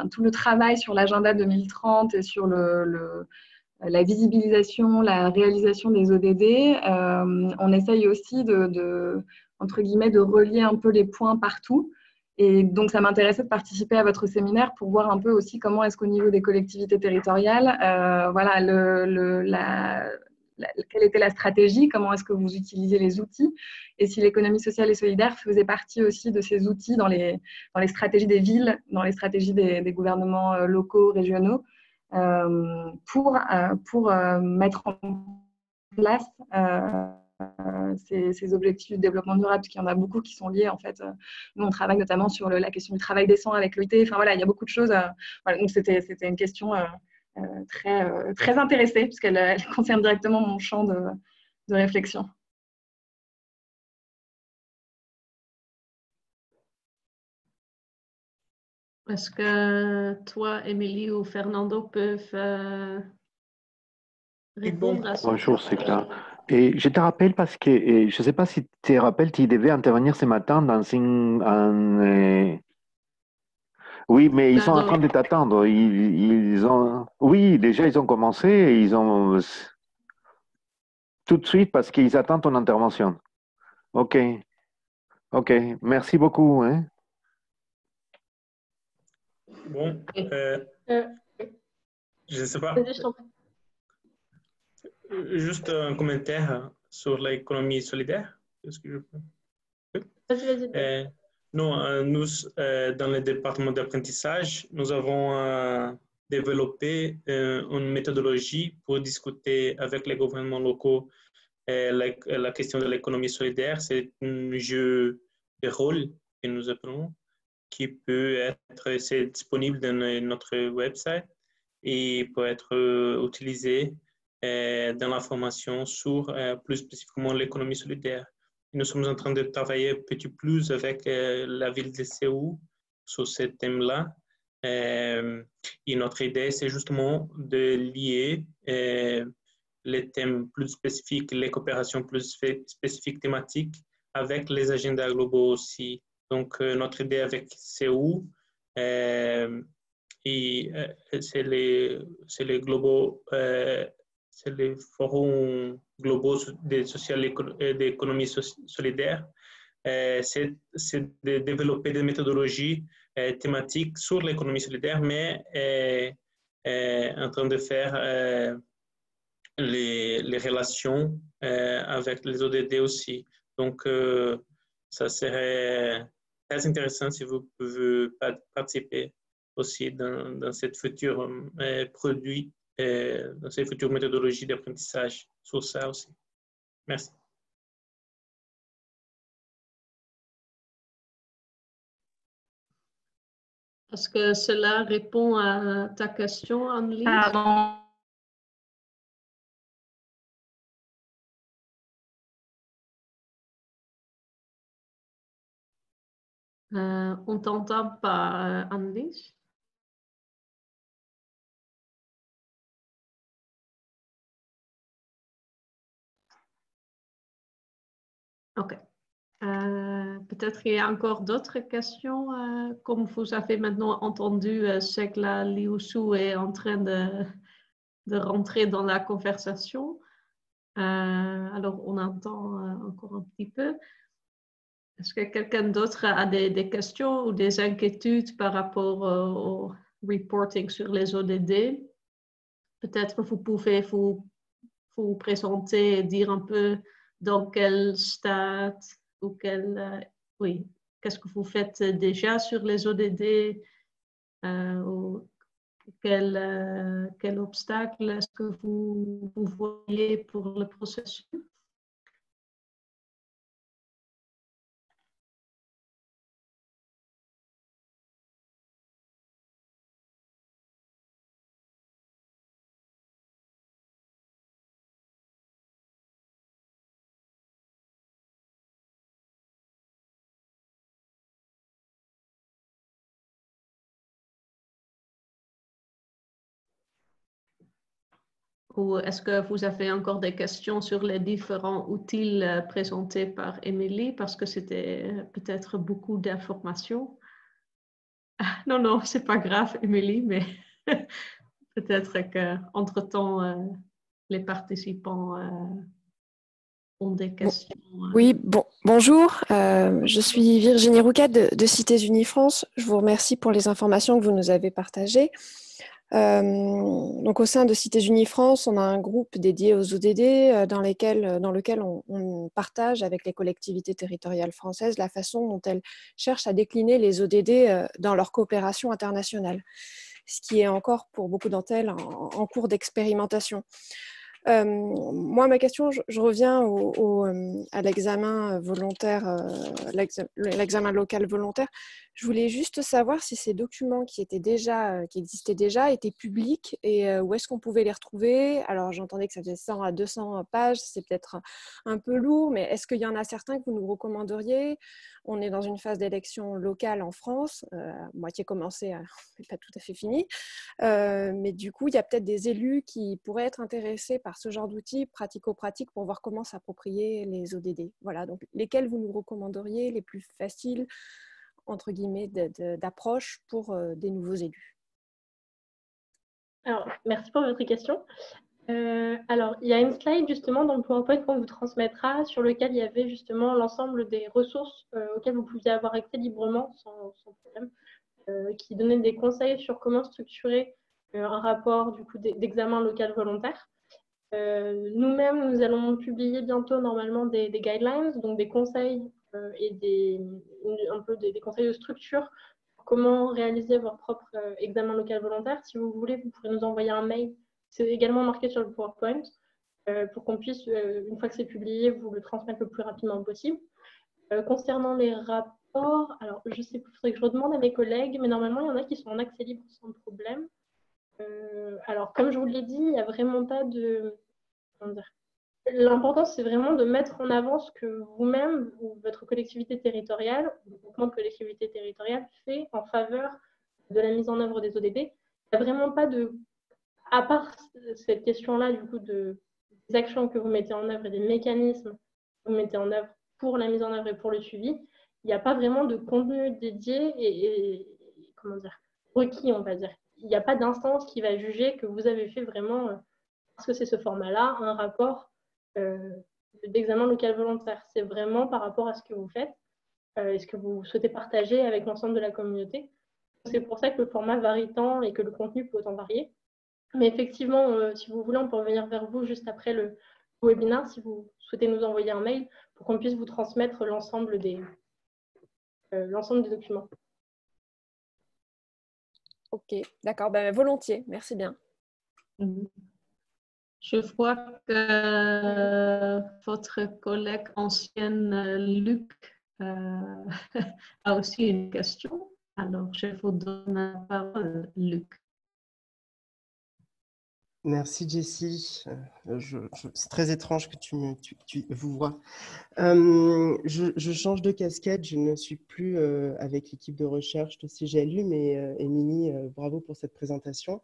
tout le travail sur l'agenda 2030 et sur la visibilisation, la réalisation des ODD, on essaye aussi entre guillemets, de relier un peu les points partout. Et donc, ça m'intéressait de participer à votre séminaire pour voir un peu aussi comment est-ce qu'au niveau des collectivités territoriales, voilà, quelle était la stratégie, comment est-ce que vous utilisez les outils, et si l'économie sociale et solidaire faisait partie aussi de ces outils dans les stratégies des villes, dans les stratégies des gouvernements locaux, régionaux, pour mettre en place ces objectifs de développement durable, parce qu'il y en a beaucoup qui sont liés, en fait. Nous, on travaille notamment sur la question du travail décent avec l'OIT. Enfin, voilà, il y a beaucoup de choses. Voilà, donc, c'était une question très intéressée, puisqu'elle concerne directement mon champ de réflexion. Est-ce que toi, Émilie ou Fernando peuvent répondre à ça? Bonjour, c'est clair. Et je te rappelle parce que je ne sais pas si tu te rappelles, tu devais intervenir ce matin dans Oui, mais ils sont en train de t'attendre. Ils ont... Oui, déjà, ils ont commencé et ils ont... Tout de suite parce qu'ils attendent ton intervention. OK, OK. Merci beaucoup. Hein. Bon, je ne sais pas. Vas-y, je t'en prie. Juste un commentaire sur l'économie solidaire. Est-ce que je peux? Oui. Vas-y. Non, nous, dans le département d'apprentissage, nous avons développé une méthodologie pour discuter avec les gouvernements locaux la question de l'économie solidaire. C'est un jeu de rôle que nous appelons, qui peut être c'est disponible dans notre website et peut être utilisé dans la formation sur plus spécifiquement l'économie solidaire. Nous sommes en train de travailler un petit plus avec la ville de Séoul sur ce thème-là. Et notre idée, c'est justement de lier les thèmes plus spécifiques, les coopérations plus spécifiques thématiques avec les agendas globaux aussi. Donc, notre idée avec Séoul, c'est les globaux, c'est les forums globaux d'économie solidaire, c'est de développer des méthodologies thématiques sur l'économie solidaire, mais en train de faire les relations avec les ODD aussi. Donc, ça serait très intéressant si vous pouvez participer aussi dans cette future produit, dans ces futures méthodologies d'apprentissage sur ça aussi. Merci. Est-ce que cela répond à ta question, Annelise? Pardon. On ne t'entend pas, Annelise. OK. Peut-être qu'il y a encore d'autres questions. Comme vous avez maintenant entendu, c'est que la Liu Su est en train de rentrer dans la conversation. Alors, on attend encore un petit peu. Est-ce que quelqu'un d'autre a des questions ou des inquiétudes par rapport au reporting sur les ODD? Peut-être vous pouvez vous présenter et dire un peu dans quel stade ou oui, qu'est-ce que vous faites déjà sur les ODD ou quel obstacle est-ce que vous voyez pour le processus? Ou est-ce que vous avez encore des questions sur les différents outils présentés par Émilie, parce que c'était peut-être beaucoup d'informations? Non, non, c'est pas grave, Émilie, mais peut-être qu'entre-temps, les participants ont des questions. Oui, bonjour, je suis Virginie Rouquette de Cités Unies France. Je vous remercie pour les informations que vous nous avez partagées. Donc, au sein de Cités Unies France, on a un groupe dédié aux ODD dans lequel on partage avec les collectivités territoriales françaises la façon dont elles cherchent à décliner les ODD dans leur coopération internationale, ce qui est encore pour beaucoup d'entre elles en cours d'expérimentation. Moi, ma question, je reviens à l'examen volontaire, l'examen local volontaire. Je voulais juste savoir si ces documents qui existaient déjà, étaient publics et où est-ce qu'on pouvait les retrouver. Alors, j'entendais que ça faisait 100 à 200 pages, c'est peut-être un peu lourd, mais est-ce qu'il y en a certains que vous nous recommanderiez? On est dans une phase d'élection locale en France, moitié commencée, mais pas tout à fait finie. Mais du coup, il y a peut-être des élus qui pourraient être intéressés par ce genre d'outils pratico-pratiques pour voir comment s'approprier les ODD. Voilà, donc lesquels vous nous recommanderiez, les plus faciles, entre guillemets, d'approche pour des nouveaux élus? Alors, merci pour votre question. Alors, il y a une slide justement dans le PowerPoint qu'on vous transmettra sur lequel il y avait justement l'ensemble des ressources auxquelles vous pouviez avoir accès librement sans problème, qui donnait des conseils sur comment structurer un rapport du coup d'examen local volontaire. Nous-mêmes, nous allons publier bientôt normalement des guidelines, donc des conseils et un peu des conseils de structure pour comment réaliser votre propre examen local volontaire. Si vous voulez, vous pourrez nous envoyer un mail. C'est également marqué sur le PowerPoint pour qu'on puisse, une fois que c'est publié, vous le transmettre le plus rapidement possible. Concernant les rapports, alors je sais, il faudrait que je redemande à mes collègues, mais normalement, il y en a qui sont en accès libre sans problème. Alors, comme je vous l'ai dit, il n'y a vraiment pas de... L'important, c'est vraiment de mettre en avant ce que vous-même ou votre collectivité territoriale, ou le groupement de collectivités territoriales, fait en faveur de la mise en œuvre des ODD. Il n'y a vraiment pas de... À part cette question-là, du coup, des actions que vous mettez en œuvre et des mécanismes que vous mettez en œuvre pour la mise en œuvre et pour le suivi, il n'y a pas vraiment de contenu dédié et comment dire, requis, on va dire. Il n'y a pas d'instance qui va juger que vous avez fait vraiment, parce que c'est ce format-là, un rapport d'examen local volontaire. C'est vraiment par rapport à ce que vous faites et ce que vous souhaitez partager avec l'ensemble de la communauté. C'est pour ça que le format varie tant et que le contenu peut autant varier. Mais effectivement, si vous voulez, on peut revenir vers vous juste après le webinaire si vous souhaitez nous envoyer un mail pour qu'on puisse vous transmettre l'ensemble des documents. Ok, d'accord, ben, volontiers, merci bien. Je vois que votre collègue ancienne, Luc, a aussi une question. Alors, je vous donne la parole, Luc. Merci Jessie. C'est très étrange que tu vous vois. Je change de casquette. Je ne suis plus avec l'équipe de recherche de CGLU, mais Émilie, bravo pour cette présentation.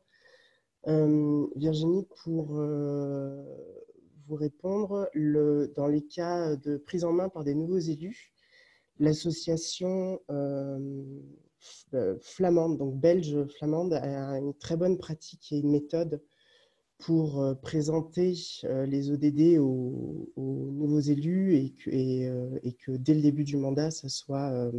Virginie, pour vous répondre, dans les cas de prise en main par des nouveaux élus, l'association flamande, donc belge flamande, a une très bonne pratique et une méthode pour présenter les ODD aux nouveaux élus et que dès le début du mandat, ça soit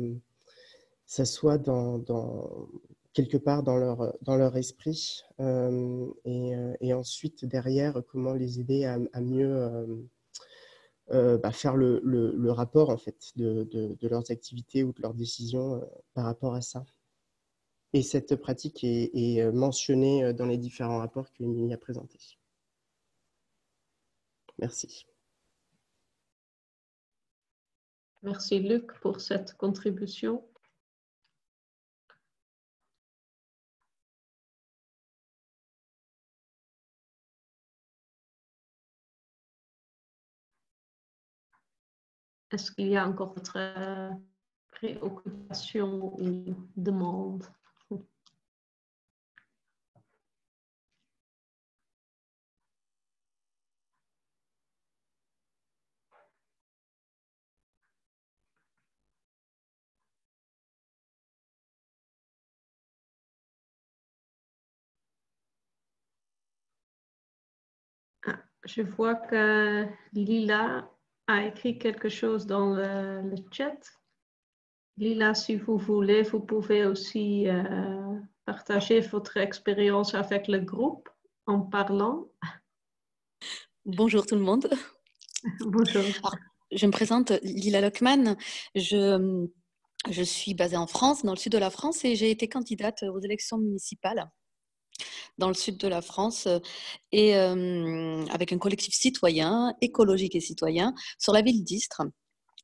quelque part dans leur esprit et ensuite derrière, comment les aider à mieux faire le rapport en fait, de leurs activités ou de leurs décisions par rapport à ça. Et cette pratique est mentionnée dans les différents rapports que Émilie a présentés. Merci. Merci Luc pour cette contribution. Est-ce qu'il y a encore d'autres préoccupations ou demandes? Je vois que Lila a écrit quelque chose dans le chat. Lila, si vous voulez, vous pouvez aussi partager votre expérience avec le groupe en parlant. Bonjour tout le monde. Bonjour. Alors, je me présente Lila Lockman. Je suis basée en France, dans le sud de la France, et j'ai été candidate aux élections municipales dans le sud de la France et avec un collectif citoyen, écologique et citoyen, sur la ville d'Istres.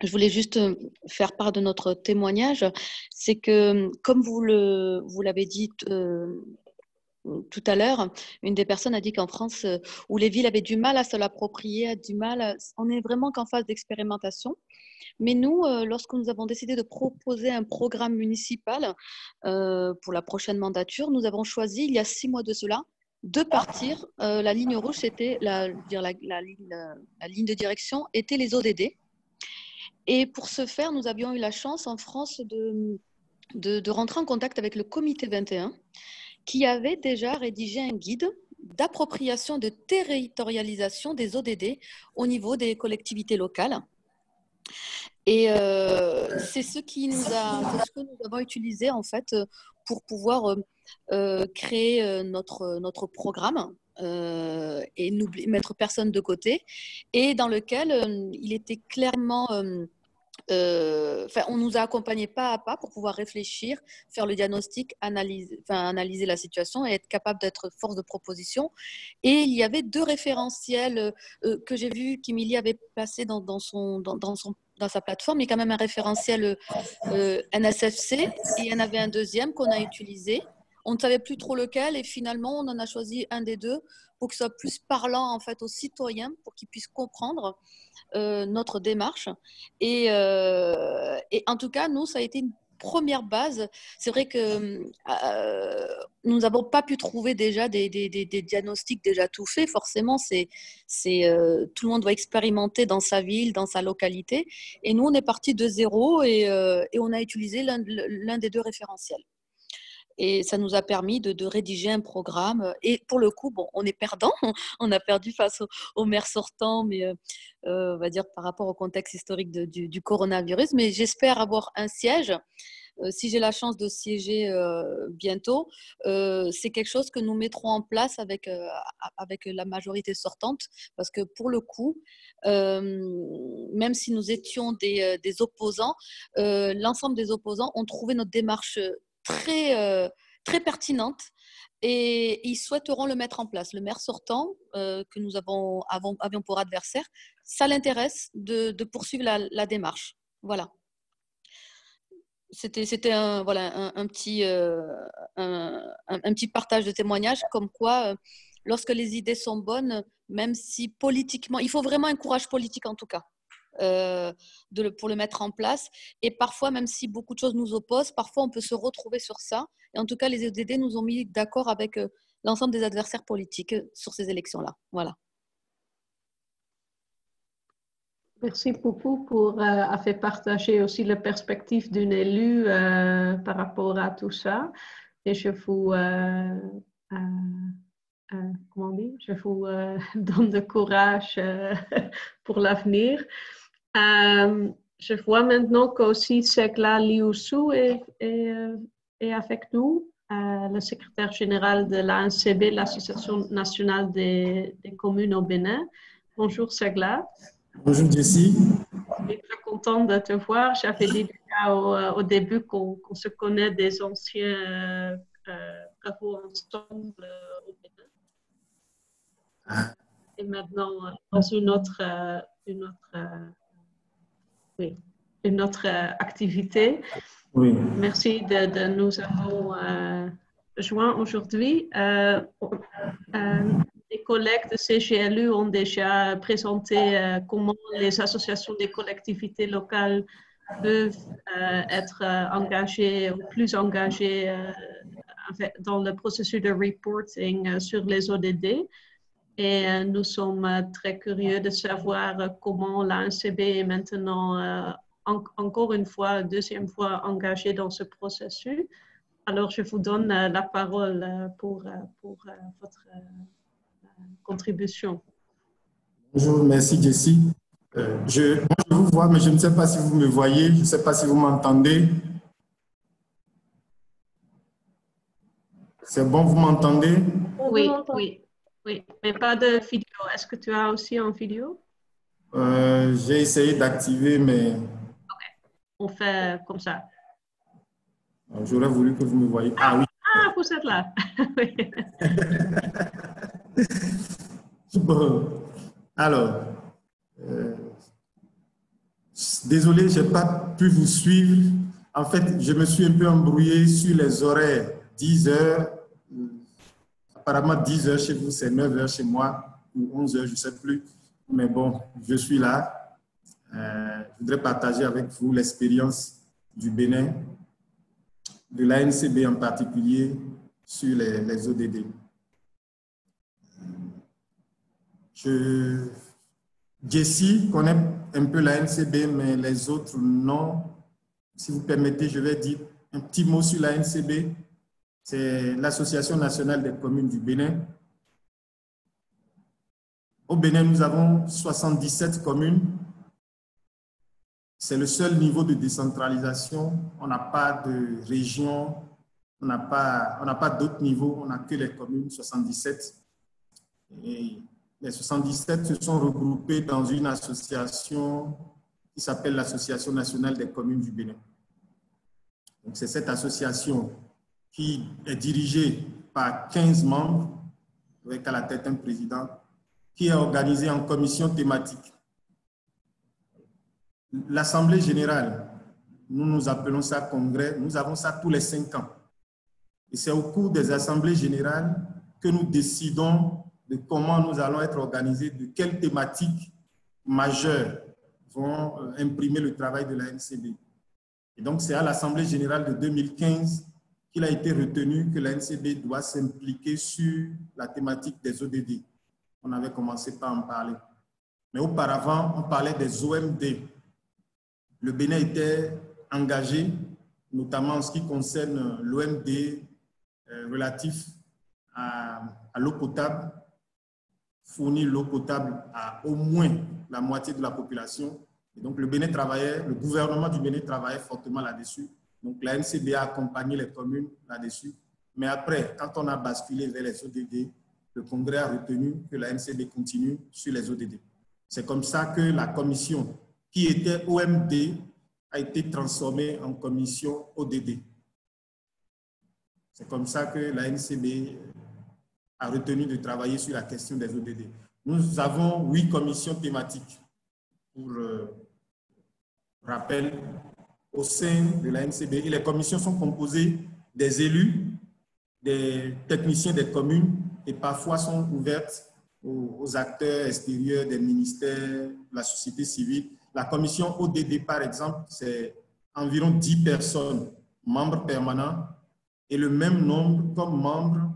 Je voulais juste faire part de notre témoignage. C'est que, comme vous l'avez dit tout à l'heure, une des personnes a dit qu'en France, où les villes avaient du mal à se l'approprier, on est vraiment qu'en phase d'expérimentation. Mais nous, lorsque nous avons décidé de proposer un programme municipal pour la prochaine mandature, nous avons choisi, il y a 6 mois de cela, de partir. La ligne rouge, c'était la ligne de direction, était les ODD. Et pour ce faire, nous avions eu la chance en France de rentrer en contact avec le comité 21, qui avait déjà rédigé un guide d'appropriation de territorialisation des ODD au niveau des collectivités locales. Et c'est ce que nous avons utilisé en fait pour pouvoir créer notre programme et mettre personne de côté, et dans lequel il était clairement on nous a accompagnés pas à pas pour pouvoir réfléchir, faire le diagnostic, analyser la situation et être capable d'être force de proposition. Et il y avait 2 référentiels que j'ai vu qu'Emilie avait placé dans sa plateforme. Il y a quand même un référentiel NSFC, et il y en avait un deuxième qu'on a utilisé. On ne savait plus trop lequel, et finalement on en a choisi un des 2 pour que ce soit plus parlant en fait aux citoyens, pour qu'ils puissent comprendre notre démarche. Et en tout cas, nous, ça a été une première base. C'est vrai que nous n'avons pas pu trouver déjà des diagnostics déjà tout faits. Forcément, tout le monde doit expérimenter dans sa ville, dans sa localité. Et nous, on est parti de zéro, et on a utilisé l'un des 2 référentiels. Et ça nous a permis de rédiger un programme. Et pour le coup, bon, on est perdant. On a perdu face au maire sortant, mais on va dire par rapport au contexte historique du coronavirus. Mais j'espère avoir un siège. Si j'ai la chance de siéger bientôt, c'est quelque chose que nous mettrons en place avec la majorité sortante. Parce que pour le coup, même si nous étions des opposants, l'ensemble des opposants ont trouvé notre démarche très pertinente, et ils souhaiteront le mettre en place. Le maire sortant, que nous avions pour adversaire, ça l'intéresse de poursuivre la démarche. Voilà. C'était un petit partage de témoignages, comme quoi, lorsque les idées sont bonnes, même si politiquement, il faut vraiment un courage politique en tout cas. Pour le mettre en place, et parfois, même si beaucoup de choses nous opposent, parfois on peut se retrouver sur ça, et en tout cas les ODD nous ont mis d'accord avec l'ensemble des adversaires politiques sur ces élections-là. Voilà. Merci beaucoup pour avoir fait partager aussi la perspective d'une élue par rapport à tout ça, et je vous comment on dit, je vous donne de courage pour l'avenir. Je vois maintenant qu'aussi Segla Liusu est avec nous, le secrétaire général de l'ANCB, l'Association nationale des communes au Bénin. Bonjour Segla. Bonjour Jessie. Je suis très contente de te voir. J'avais dit déjà au début qu'on se connaît des anciens travaux ensemble au Bénin. Et maintenant, dans une autre activité. Oui. Merci de nous avoir joints aujourd'hui. Les collègues de CGLU ont déjà présenté comment les associations des collectivités locales peuvent être engagées ou plus engagées dans le processus de reporting sur les ODD. Et nous sommes très curieux de savoir comment l'ANCB est maintenant, encore une fois, deuxième fois, engagée dans ce processus. Alors, je vous donne la parole pour votre contribution. Bonjour, merci Jessie. Je vous vois, mais je ne sais pas si vous me voyez, je ne sais pas si vous m'entendez. C'est bon, vous m'entendez? Oui, oui, oui, mais pas de vidéo. Est-ce que tu as aussi une vidéo? J'ai essayé d'activer, mais... Ok, on fait comme ça. J'aurais voulu que vous me voyiez. Ah oui. Ah, vous êtes là. Oui. Bon. Alors, désolé, je n'ai pas pu vous suivre. En fait, je me suis un peu embrouillé sur les horaires. 10 heures, apparemment 10 heures chez vous, c'est 9 heures chez moi, ou 11 heures, je ne sais plus. Mais bon, je suis là. Je voudrais partager avec vous l'expérience du Bénin, de l'ANCB en particulier, sur les ODD. Jessie connaît un peu l'ANCB, mais les autres non. Si vous permettez, je vais dire un petit mot sur l'ANCB. C'est l'Association nationale des communes du Bénin. Au Bénin, nous avons 77 communes. C'est le seul niveau de décentralisation. On n'a pas de région, on n'a pas d'autres niveaux, on n'a que les communes 77. Et les 77 se sont regroupés dans une association qui s'appelle l'Association nationale des communes du Bénin. C'est cette association qui est dirigée par 15 membres, avec à la tête un président, qui est organisée en commission thématique. L'Assemblée générale, nous appelons ça congrès, nous avons ça tous les 5 ans. Et c'est au cours des assemblées générales que nous décidons de comment nous allons être organisés, de quelles thématiques majeures vont imprimer le travail de la NCB. Et donc, c'est à l'Assemblée générale de 2015 qu'il a été retenu que la NCB doit s'impliquer sur la thématique des ODD. On avait commencé par en parler. Mais auparavant, on parlait des OMD. Le Bénin était engagé, notamment en ce qui concerne l'OMD relatif à l'eau potable, fournir l'eau potable à au moins la moitié de la population. Et donc, le gouvernement du Bénin travaillait fortement là-dessus. Donc, la NCB a accompagné les communes là-dessus. Mais après, quand on a basculé vers les ODD, le Congrès a retenu que la NCB continue sur les ODD. C'est comme ça que la commission qui était OMD a été transformée en commission ODD. C'est comme ça que la NCB a retenu de travailler sur la question des ODD. Nous avons 8 commissions thématiques. Pour rappel, au sein de la NCB, et les commissions sont composées des élus, des techniciens des communes, et parfois sont ouvertes aux acteurs extérieurs des ministères, de la société civile. La commission ODD, par exemple, c'est environ 10 personnes, membres permanents, et le même nombre comme membres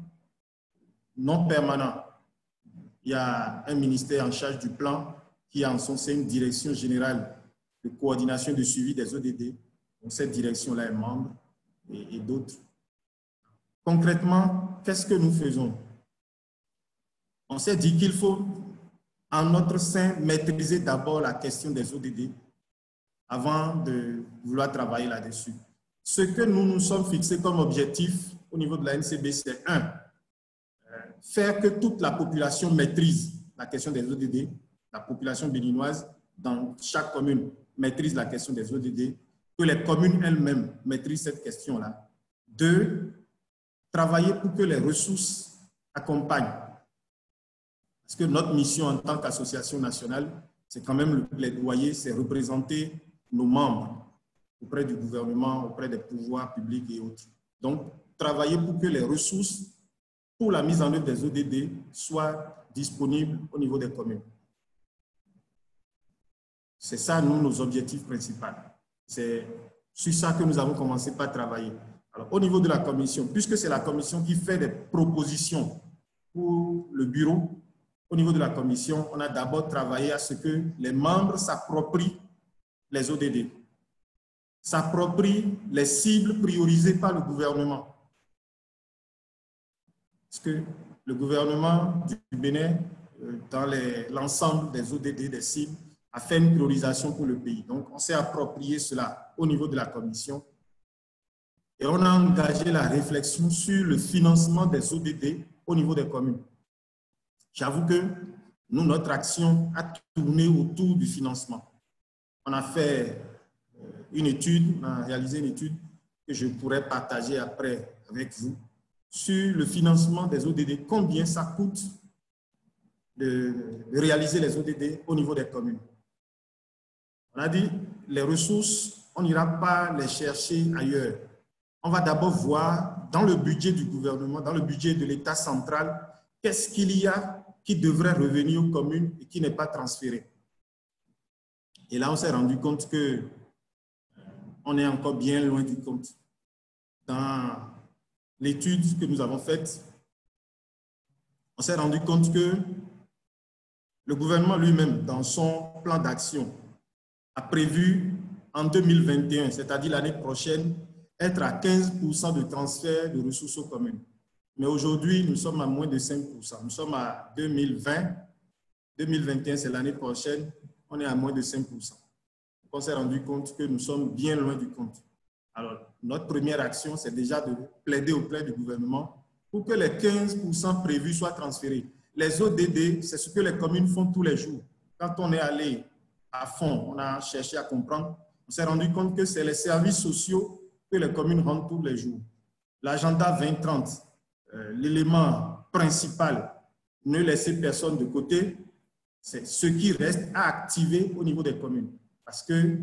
non permanents. Il y a un ministère en charge du plan qui a en son sein une direction générale de coordination de suivi des ODD. Donc cette direction-là est membre et d'autres. Concrètement, qu'est-ce que nous faisons? On s'est dit qu'il faut, en notre sein, maîtriser d'abord la question des ODD avant de vouloir travailler là-dessus. Ce que nous nous sommes fixés comme objectif au niveau de la NCB, c'est 1, faire que toute la population maîtrise la question des ODD, la population béninoise dans chaque commune maîtrise la question des ODD, que les communes elles-mêmes maîtrisent cette question-là. 2, travailler pour que les ressources accompagnent. Parce que notre mission en tant qu'association nationale, c'est quand même le plaidoyer, c'est représenter nos membres auprès du gouvernement, auprès des pouvoirs publics et autres. Donc, travailler pour que les ressources pour la mise en œuvre des ODD soient disponibles au niveau des communes. C'est ça, nous, nos objectifs principaux. C'est sur ça que nous avons commencé par travailler. Alors, au niveau de la commission, puisque c'est la commission qui fait des propositions pour le bureau, au niveau de la commission, on a d'abord travaillé à ce que les membres s'approprient les ODD, s'approprient les cibles priorisées par le gouvernement. Parce que le gouvernement du Bénin dans l'ensemble des ODD, des cibles, à faire une priorisation pour le pays. Donc, on s'est approprié cela au niveau de la commission et on a engagé la réflexion sur le financement des ODD au niveau des communes. J'avoue que nous, notre action a tourné autour du financement. On a fait une étude, on a réalisé une étude que je pourrais partager après avec vous sur le financement des ODD, combien ça coûte de réaliser les ODD au niveau des communes. On a dit, les ressources, on n'ira pas les chercher ailleurs. On va d'abord voir dans le budget du gouvernement, dans le budget de l'État central, qu'est-ce qu'il y a qui devrait revenir aux communes et qui n'est pas transféré. Et là, on s'est rendu compte que on est encore bien loin du compte. Dans l'étude que nous avons faite, on s'est rendu compte que le gouvernement lui-même, dans son plan d'action, a prévu en 2021, c'est-à-dire l'année prochaine, être à 15% de transfert de ressources aux communes. Mais aujourd'hui, nous sommes à moins de 5%. Nous sommes à 2020. 2021, c'est l'année prochaine, on est à moins de 5%. On s'est rendu compte que nous sommes bien loin du compte. Alors, notre première action, c'est déjà de plaider auprès du gouvernement pour que les 15% prévus soient transférés. Les ODD, c'est ce que les communes font tous les jours. Quand on est allé à fond, on a cherché à comprendre, on s'est rendu compte que c'est les services sociaux que les communes rendent tous les jours. L'agenda 2030, l'élément principal, ne laisser personne de côté, c'est ce qui reste à activer au niveau des communes. Parce que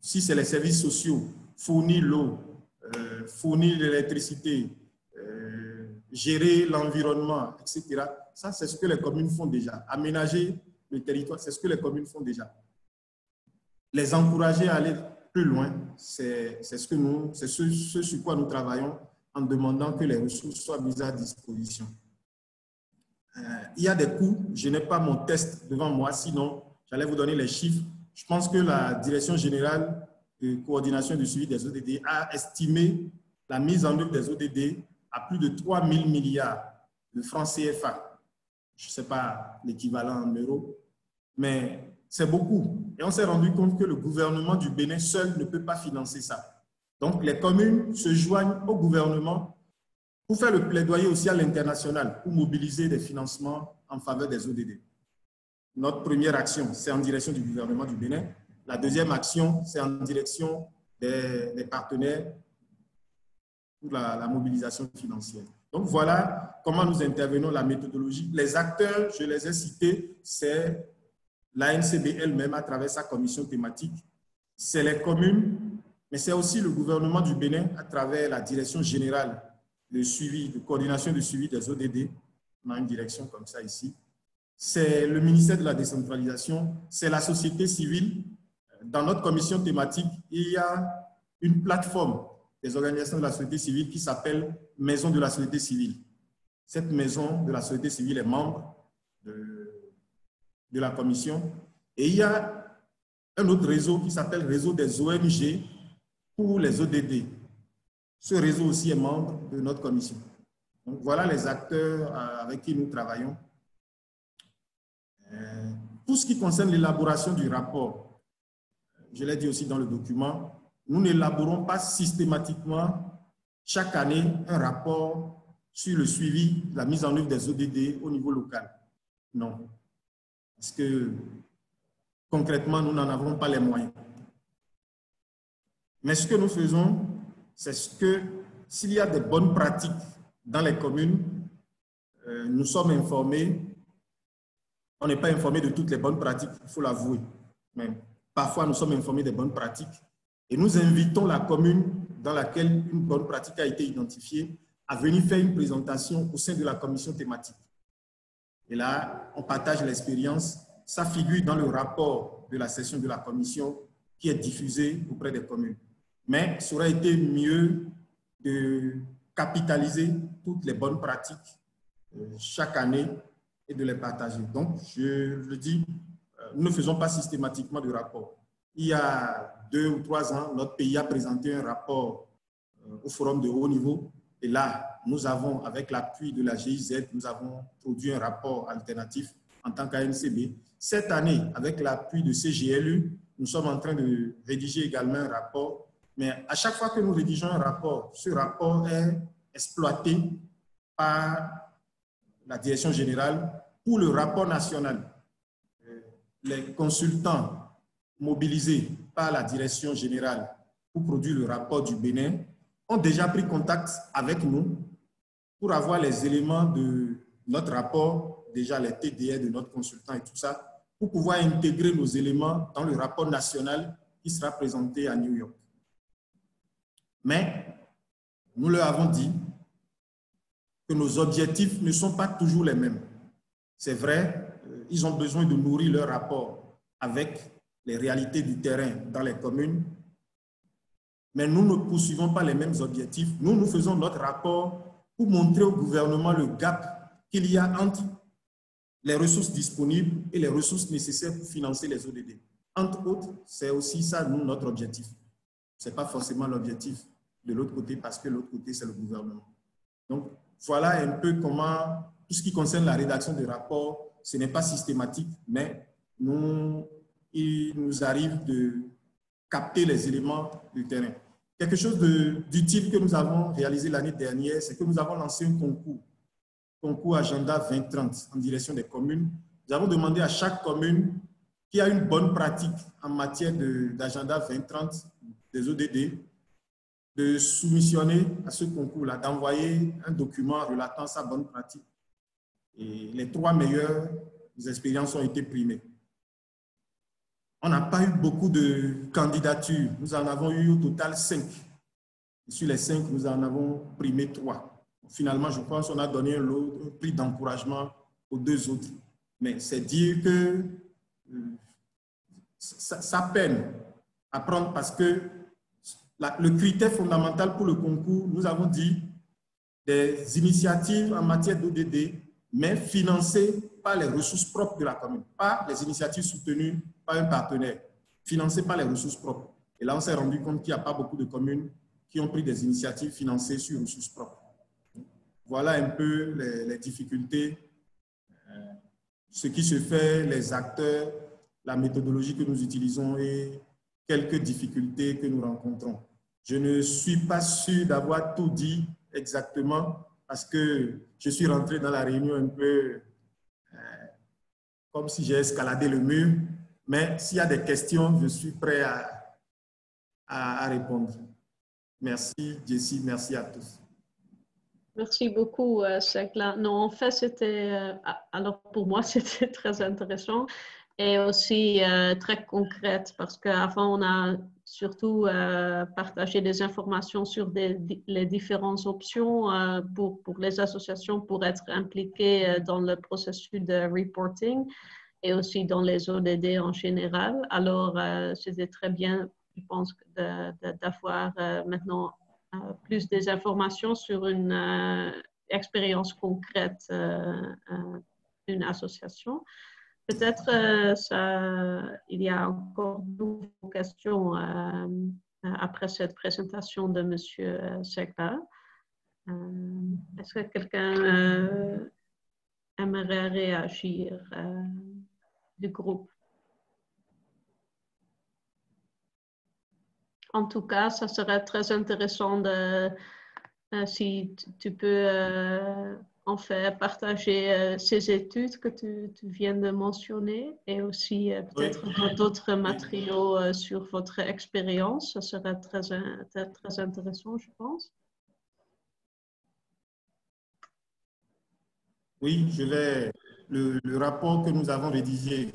si c'est les services sociaux, fournir l'eau, fournir l'électricité, gérer l'environnement, etc., ça, c'est ce que les communes font déjà. Aménager le territoire, c'est ce que les communes font déjà. Les encourager à aller plus loin, c'est ce sur quoi nous travaillons en demandant que les ressources soient mises à disposition. Il y a des coûts, je n'ai pas mon test devant moi, sinon j'allais vous donner les chiffres. Je pense que la Direction générale de coordination et de suivi des ODD a estimé la mise en œuvre des ODD à plus de 3 000 milliards de francs CFA. Je ne sais pas l'équivalent en euros, mais c'est beaucoup. Et on s'est rendu compte que le gouvernement du Bénin seul ne peut pas financer ça. Donc, les communes se joignent au gouvernement pour faire le plaidoyer aussi à l'international, pour mobiliser des financements en faveur des ODD. Notre première action, c'est en direction du gouvernement du Bénin. La deuxième action, c'est en direction des partenaires pour la mobilisation financière. Donc, voilà comment nous intervenons, la méthodologie. Les acteurs, je les ai cités, c'est l'ANCB elle-même à travers sa commission thématique, c'est les communes, mais c'est aussi le gouvernement du Bénin à travers la direction générale de suivi, de coordination de suivi des ODD. On a une direction comme ça ici. C'est le ministère de la décentralisation, c'est la société civile. Dans notre commission thématique, il y a une plateforme des organisations de la société civile qui s'appelle Maison de la société civile. Cette maison de la société civile est membre de la commission. Et il y a un autre réseau qui s'appelle Réseau des ONG pour les ODD. Ce réseau aussi est membre de notre commission. Donc voilà les acteurs avec qui nous travaillons. Tout ce qui concerne l'élaboration du rapport, je l'ai dit aussi dans le document, nous n'élaborons pas systématiquement chaque année un rapport sur le suivi de la mise en œuvre des ODD au niveau local. Non. Parce que concrètement, nous n'en avons pas les moyens. Mais ce que nous faisons, c'est que s'il y a des bonnes pratiques dans les communes, nous sommes informés. On n'est pas informé de toutes les bonnes pratiques, il faut l'avouer. Mais parfois, nous sommes informés des bonnes pratiques et nous invitons la commune dans laquelle une bonne pratique a été identifiée à venir faire une présentation au sein de la commission thématique. Et là, on partage l'expérience. Ça figure dans le rapport de la session de la commission qui est diffusé auprès des communes. Mais ça aurait été mieux de capitaliser toutes les bonnes pratiques chaque année et de les partager. Donc, je le dis, nous ne faisons pas systématiquement de rapport. Il y a 2 ou 3 ans, notre pays a présenté un rapport au forum de haut niveau Et là, nous avons, avec l'appui de la GIZ, nous avons produit un rapport alternatif en tant qu'ANCB. Cette année, avec l'appui de CGLU, nous sommes en train de rédiger également un rapport. Mais à chaque fois que nous rédigeons un rapport, ce rapport est exploité par la direction générale pour le rapport national. Les consultants mobilisés par la direction générale pour produire le rapport du Bénin ont déjà pris contact avec nous pour avoir les éléments de notre rapport, déjà les TDR de notre consultant et tout ça, pour pouvoir intégrer nos éléments dans le rapport national qui sera présenté à New York. Mais nous leur avons dit que nos objectifs ne sont pas toujours les mêmes. C'est vrai, ils ont besoin de nourrir leur rapport avec les réalités du terrain dans les communes, mais nous ne poursuivons pas les mêmes objectifs. Nous faisons notre rapport pour montrer au gouvernement le gap qu'il y a entre les ressources disponibles et les ressources nécessaires pour financer les ODD. Entre autres, c'est aussi ça, nous, notre objectif. Ce n'est pas forcément l'objectif de l'autre côté, parce que l'autre côté, c'est le gouvernement. Donc, voilà un peu comment, tout ce qui concerne la rédaction des rapports, ce n'est pas systématique, mais il nous arrive de capter les éléments du terrain. Quelque chose d'utile que nous avons réalisé l'année dernière, c'est que nous avons lancé un concours Agenda 2030 en direction des communes. Nous avons demandé à chaque commune qui a une bonne pratique en matière d'Agenda 2030 des ODD de soumissionner à ce concours-là, d'envoyer un document relatant sa bonne pratique. Et les 3 meilleures expériences ont été primées. On n'a pas eu beaucoup de candidatures. Nous en avons eu au total 5. Et sur les 5, nous en avons primé 3. Finalement, je pense qu'on a donné un prix d'encouragement aux 2 autres. Mais c'est dire que ça peine à prendre, parce que le critère fondamental pour le concours, nous avons dit des initiatives en matière d'ODD, mais financées par les ressources propres de la commune, pas les initiatives soutenues par un partenaire, financées par les ressources propres. Et là, on s'est rendu compte qu'il n'y a pas beaucoup de communes qui ont pris des initiatives financées sur ressources propres. Voilà un peu les difficultés, ce qui se fait, les acteurs, la méthodologie que nous utilisons et quelques difficultés que nous rencontrons. Je ne suis pas sûr d'avoir tout dit exactement, parce que je suis rentré dans la réunion un peu comme si j'ai escaladé le mur, mais s'il y a des questions, je suis prêt à répondre. Merci Jessie, merci à tous. Merci beaucoup, Sekla. Non, en fait, c'était, alors pour moi, c'était très intéressant et aussi très concrète, parce qu'avant, on a surtout partagé des informations sur les différentes options pour les associations pour être impliquées dans le processus de reporting et aussi dans les ODD en général. Alors, c'était très bien, je pense, d'avoir maintenant plus des informations sur une expérience concrète d'une association. Peut-être il y a encore d'autres questions après cette présentation de M. Sekla. Est-ce que quelqu'un aimerait réagir du groupe? En tout cas, ça serait très intéressant si tu peux en fait partager ces études que tu viens de mentionner et aussi peut-être d'autres matériaux sur votre expérience. Ça serait très intéressant, je pense. Oui, je vais. Le rapport que nous avons rédigé,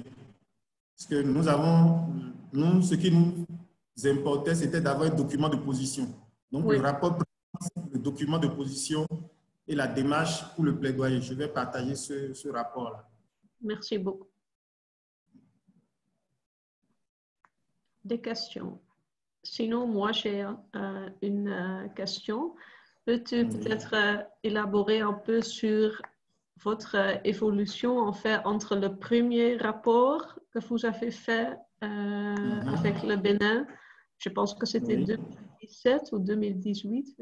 parce que ce qui nous importait, c'était d'avoir un document de position. Donc, oui. Le rapport présente le document de position et la démarche pour le plaidoyer. Je vais partager ce rapport-là. Merci beaucoup. Des questions? Sinon, moi, j'ai une question. Peux-tu peut-être élaborer un peu sur votre évolution, en fait, entre le premier rapport que vous avez fait avec le Bénin Je pense que c'était 2017 ou 2018.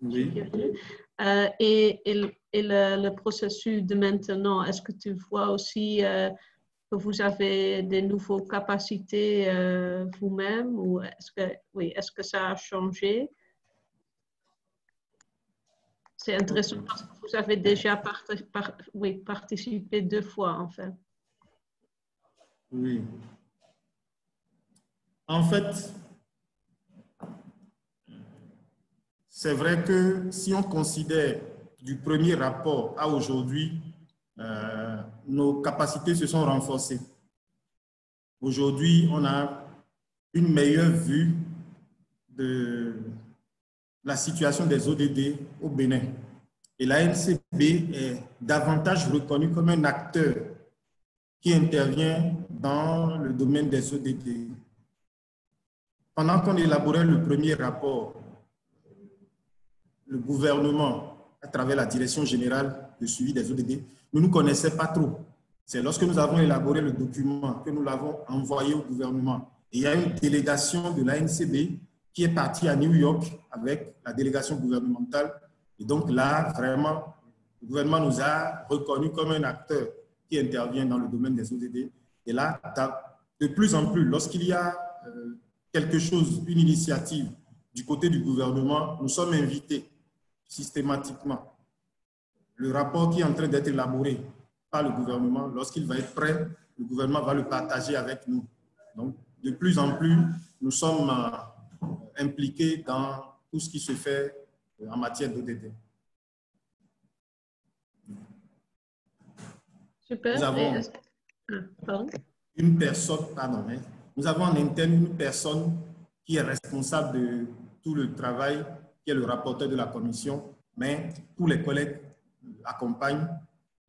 Oui. Et le processus de maintenant, est-ce que tu vois aussi que vous avez des nouvelles capacités vous-même ou est-ce que ça a changé? C'est intéressant parce que vous avez déjà participé 2 fois en fait. Oui. En fait, c'est vrai que si on considère du premier rapport à aujourd'hui, nos capacités se sont renforcées. Aujourd'hui, on a une meilleure vue de la situation des ODD au Bénin. Et la NCB est davantage reconnue comme un acteur qui intervient dans le domaine des ODD. Pendant qu'on élaborait le premier rapport, le gouvernement, à travers la Direction générale de suivi des ODD, ne nous connaissait pas trop. C'est lorsque nous avons élaboré le document que nous l'avons envoyé au gouvernement. Et il y a une délégation de l'ANCB qui est partie à New York avec la délégation gouvernementale. Et donc là, vraiment, le gouvernement nous a reconnus comme un acteur qui intervient dans le domaine des ODD. Et là, de plus en plus, lorsqu'il y a quelque chose, une initiative du côté du gouvernement, nous sommes invités systématiquement. Le rapport qui est en train d'être élaboré par le gouvernement, lorsqu'il va être prêt, le gouvernement va le partager avec nous. Donc, de plus en plus, nous sommes impliqués dans tout ce qui se fait en matière d'ODD. Super. Nous avons une personne, nous avons en interne une personne qui est responsable de tout le travail, qui est le rapporteur de la commission, mais tous les collègues accompagnent.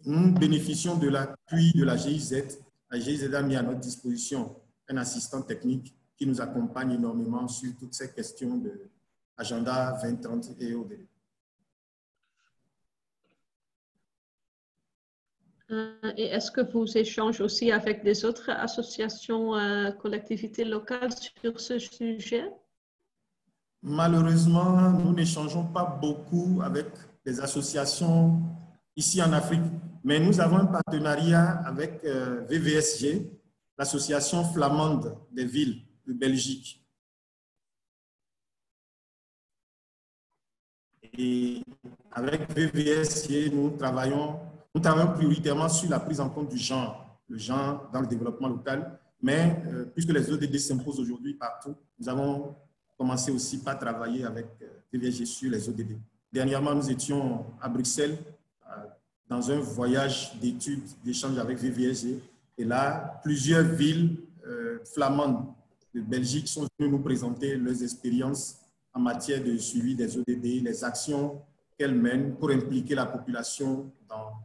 Nous bénéficions de l'appui de la GIZ. La GIZ a mis à notre disposition un assistant technique qui nous accompagne énormément sur toutes ces questions de agenda 2030 et ODD. Et est-ce que vous échangez aussi avec des autres associations, collectivités locales sur ce sujet? Malheureusement, nous n'échangeons pas beaucoup avec les associations ici en Afrique, mais nous avons un partenariat avec VVSG, l'association flamande des villes de Belgique. Et avec VVSG, nous travaillons prioritairement sur la prise en compte du genre, le genre dans le développement local. Mais puisque les ODD s'imposent aujourd'hui partout, nous avons commencé aussi par travailler avec VVSG sur les ODD. Dernièrement, nous étions à Bruxelles dans un voyage d'études, d'échange avec VVSG. Et là, plusieurs villes flamandes de Belgique sont venues nous présenter leurs expériences en matière de suivi des ODD, les actions qu'elles mènent pour impliquer la population dans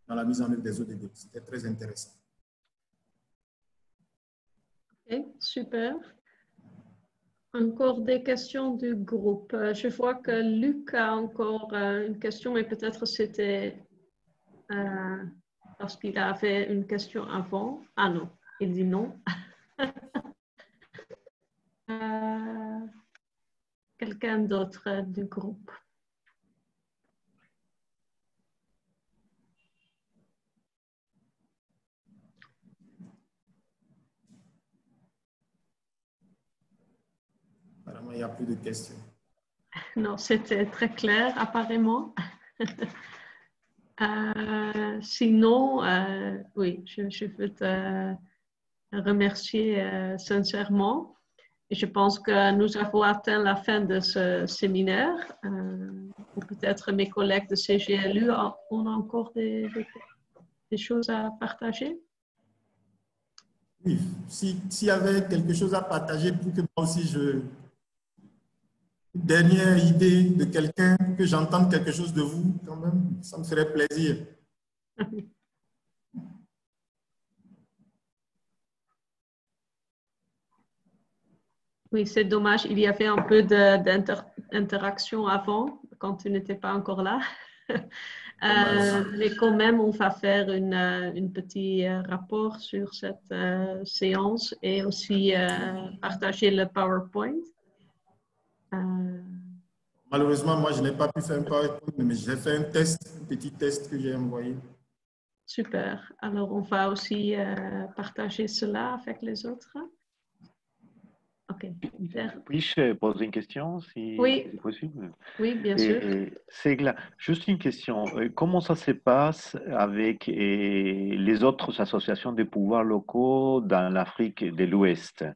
la mise en œuvre des ODD. C'était très intéressant. Ok, super. Encore des questions du groupe. Je vois que Luc a encore une question, mais peut-être c'était parce qu'il avait une question avant. Ah non, il dit non. Quelqu'un d'autre du groupe? Apparemment, il n'y a plus de questions. Non, c'était très clair, apparemment. Sinon, oui, je veux te remercier sincèrement. Et je pense que nous avons atteint la fin de ce séminaire. Ou peut-être mes collègues de CGLU ont encore des choses à partager. Oui, s'il y avait quelque chose à partager pour que moi aussi une dernière idée de quelqu'un, que j'entende quelque chose de vous, quand même, ça me ferait plaisir. Oui, c'est dommage. Il y avait un peu d'interaction avant, quand tu n'étais pas encore là. Mais quand même, on va faire une petit rapport sur cette séance et aussi partager le PowerPoint. Malheureusement, moi, je n'ai pas pu faire un PowerPoint, mais j'ai fait un test, un petit test que j'ai envoyé. Super. Alors, on va aussi partager cela avec les autres. OK. Puis-je poser une question, si Oui. c'est possible? Oui, bien sûr. C'est juste une question. Comment ça se passe avec les autres associations de pouvoirs locaux dans l'Afrique de l'Ouest?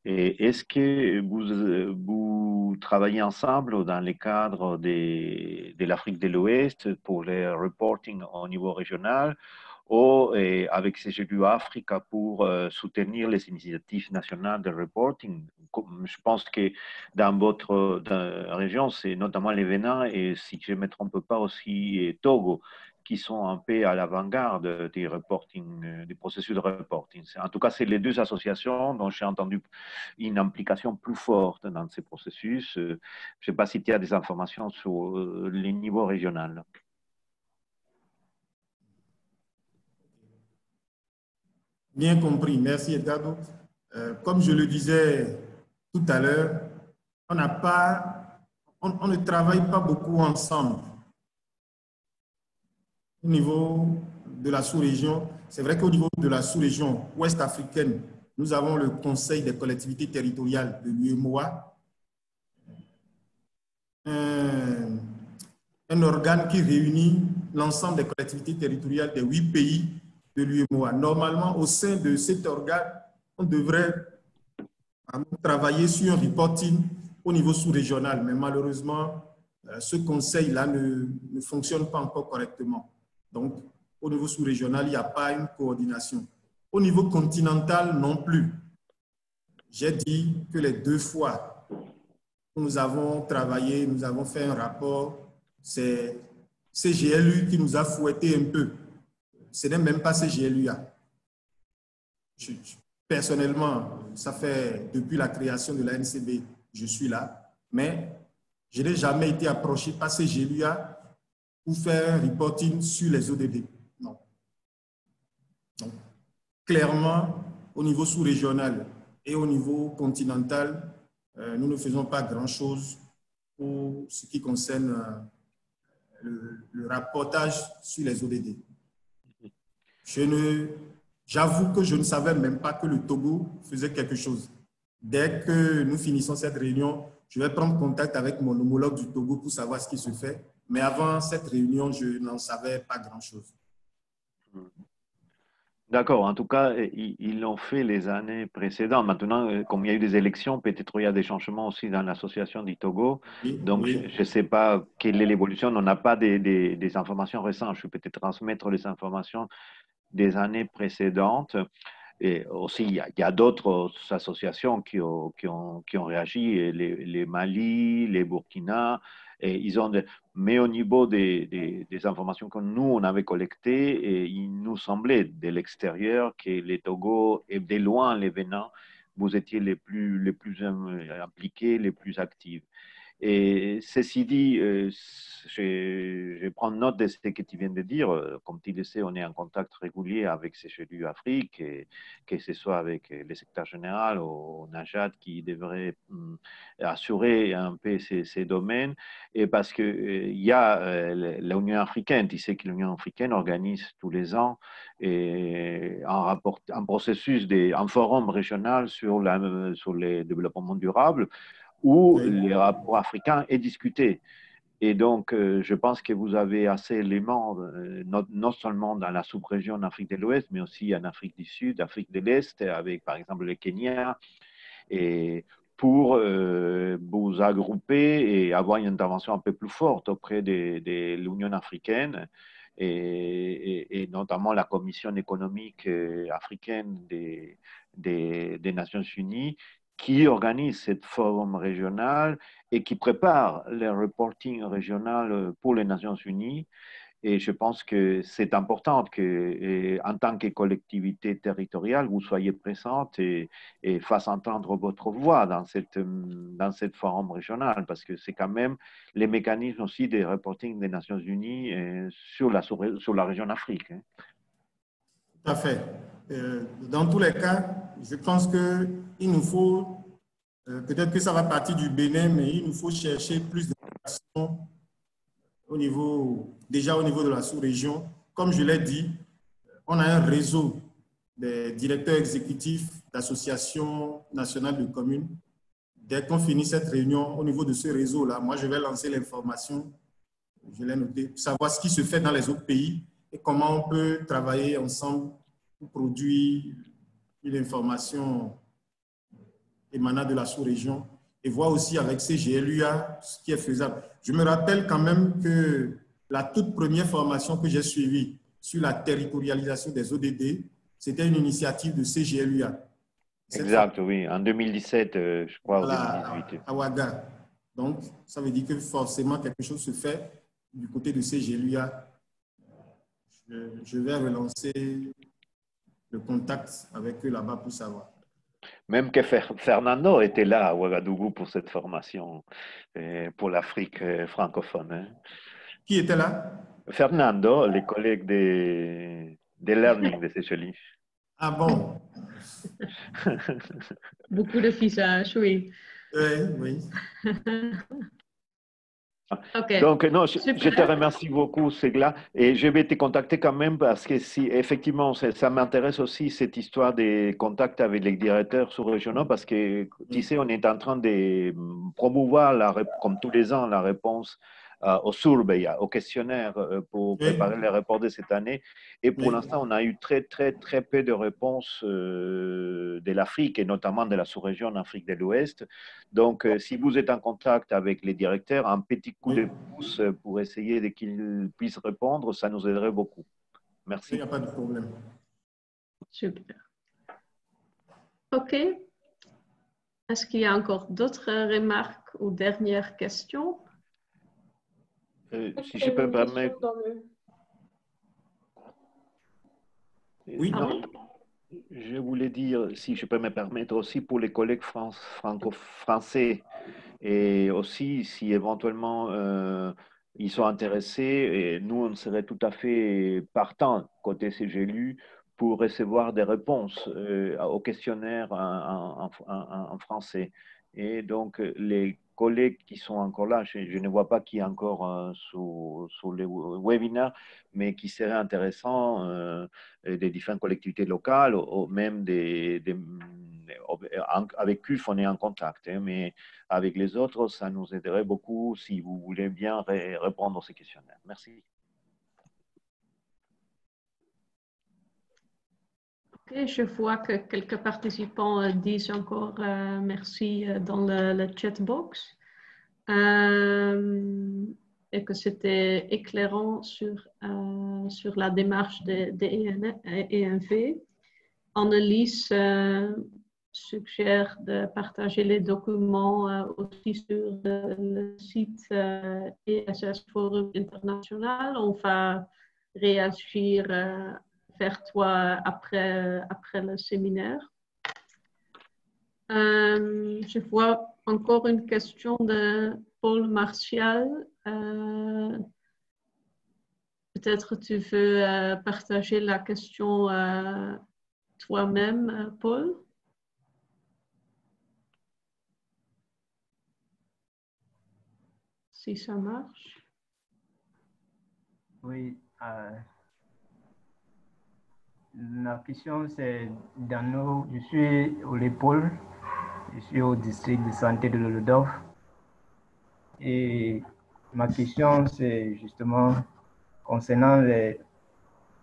Est-ce que vous travaillez ensemble dans le cadre de l'Afrique de l'Ouest pour les reporting au niveau régional ou avec CGLU Africa pour soutenir les initiatives nationales de reporting? Je pense que dans votre région, c'est notamment les Bénin et, si je ne me trompe pas, aussi Togo, qui sont un peu à l'avant-garde des reporting, du processus de reporting. En tout cas, c'est les deux associations dont j'ai entendu une implication plus forte dans ces processus. Je ne sais pas si tu as des informations sur les niveaux régionaux. Bien compris. Merci, Edgardo. Comme je le disais tout à l'heure, on ne travaille pas beaucoup ensemble. Au niveau de la sous-région, c'est vrai qu'au niveau de la sous-région ouest africaine, nous avons le Conseil des collectivités territoriales de l'UEMOA, un organe qui réunit l'ensemble des collectivités territoriales des 8 pays de l'UEMOA. Normalement, au sein de cet organe, on devrait travailler sur un reporting au niveau sous-régional, mais malheureusement, ce conseil-là ne fonctionne pas encore correctement. Donc, au niveau sous-régional, il n'y a pas une coordination. Au niveau continental, non plus. J'ai dit que les 2 fois où nous avons travaillé, nous avons fait un rapport, c'est CGLU qui nous a fouetté un peu. Ce n'est même pas CGLUA. Personnellement, ça fait depuis la création de la NCB, je suis là, mais je n'ai jamais été approché par CGLUA pour faire un reporting sur les ODD. Non. Donc, clairement, au niveau sous-régional et au niveau continental, nous ne faisons pas grand-chose pour ce qui concerne le rapportage sur les ODD. J'avoue que je ne savais même pas que le Togo faisait quelque chose. Dès que nous finissons cette réunion, je vais prendre contact avec mon homologue du Togo pour savoir ce qui se fait. Mais avant cette réunion, je n'en savais pas grand-chose. D'accord. En tout cas, ils l'ont fait les années précédentes. Maintenant, comme il y a eu des élections, peut-être il y a des changements aussi dans l'association du Togo. Oui, donc, oui. je ne sais pas quelle est l'évolution. On n'a pas des informations récentes. Je peux peut-être transmettre les informations des années précédentes. Et aussi, il y a d'autres associations qui ont réagi, les Mali, les Burkina, et mais au niveau des informations que nous, on avait collectées, et il nous semblait de l'extérieur que les Togo et de loin les Bénin, vous étiez les plus impliqués, les plus actifs. Et ceci dit, je prends note de ce que tu viens de dire. Comme tu le sais, on est en contact régulier avec CGLU Afrique, et que ce soit avec le secrétaire général ou Najat qui devrait assurer un peu ces domaines. Et parce qu'il y a l'Union africaine, tu sais que l'Union africaine organise tous les ans un processus, un forum régional sur le développement durable, où le rapport africain est discuté. Et donc, je pense que vous avez assez d'éléments, non seulement dans la sous-région Afrique de l'Ouest, mais aussi en Afrique du Sud, Afrique de l'Est, avec par exemple le Kenya, et pour vous agrouper et avoir une intervention un peu plus forte auprès de l'Union africaine, et notamment la Commission économique africaine des Nations Unies, qui organise cette forum régional et qui prépare les reporting régional pour les Nations Unies. Et je pense que c'est important que, en tant que collectivité territoriale, vous soyez présente et fasse entendre votre voix dans cette forum régional, parce que c'est quand même les mécanismes aussi des reporting des Nations Unies sur la région Afrique. Hein. Tout à fait. Dans tous les cas, je pense qu'il nous faut, peut-être que ça va partir du Bénin, mais il nous faut chercher plus d'informations déjà au niveau de la sous-région. Comme je l'ai dit, on a un réseau des directeurs exécutifs d'associations nationales de communes. Dès qu'on finit cette réunion, au niveau de ce réseau-là, moi, je vais lancer l'information, je l'ai noté, pour savoir ce qui se fait dans les autres pays et comment on peut travailler ensemble pour produire une information émanant de la sous-région et voir aussi avec ces GLUA ce qui est faisable. Je me rappelle quand même que la toute première formation que j'ai suivie sur la territorialisation des ODD, c'était une initiative de CGLUA. Exact, oui, en 2017, je crois, voilà, 2018. à Ouaga. Donc, ça veut dire que forcément quelque chose se fait du côté de CGLUA. Je vais relancer le contact avec eux là-bas pour savoir. Même que Fernando était là à Ouagadougou pour cette formation pour l'Afrique francophone. Hein. Qui était là? Fernando, les collègues des Learning de Seychelles. Ah bon? Beaucoup de visages, oui. Oui. Okay. Donc, non, je te remercie beaucoup, Segla, et je vais te contacter quand même parce que si effectivement, ça m'intéresse aussi cette histoire des contacts avec les directeurs sous-régionaux parce que, tu sais, on est en train de promouvoir, comme tous les ans, la réponse au survey, au questionnaire pour préparer les reports de cette année. Et pour l'instant, on a eu très peu de réponses de l'Afrique et notamment de la sous-région Afrique de l'Ouest. Donc, si vous êtes en contact avec les directeurs, un petit coup de pouce pour essayer qu'ils puissent répondre, ça nous aiderait beaucoup. Merci. Il n'y a pas de problème. Super. OK. Est-ce qu'il y a encore d'autres remarques ou dernières questions? Si je peux me permettre. Oui, non. Je voulais dire, si je peux me permettre aussi pour les collègues franco-français et aussi si éventuellement ils sont intéressés, et nous on serait tout à fait partants côté CGLU pour recevoir des réponses au questionnaire en français. Et donc les collègues qui sont encore là, je ne vois pas qui est encore sur le webinaire, mais qui serait intéressant des différentes collectivités locales ou même avec qui on est en contact. Hein, mais avec les autres, ça nous aiderait beaucoup si vous voulez bien répondre à ces questionnaires. Merci. Okay, je vois que quelques participants disent encore merci dans le chatbox et que c'était éclairant sur la démarche des ENV. Annelies suggère de partager les documents aussi sur le site ESS Forum International. On va réagir vers toi après le séminaire. Je vois encore une question de Paul Martial. Peut-être tu veux partager la question toi-même, Paul? Si ça marche. Oui. La question, c'est je suis au Lépole, je suis au district de santé de Lolodov. Et ma question, c'est justement concernant les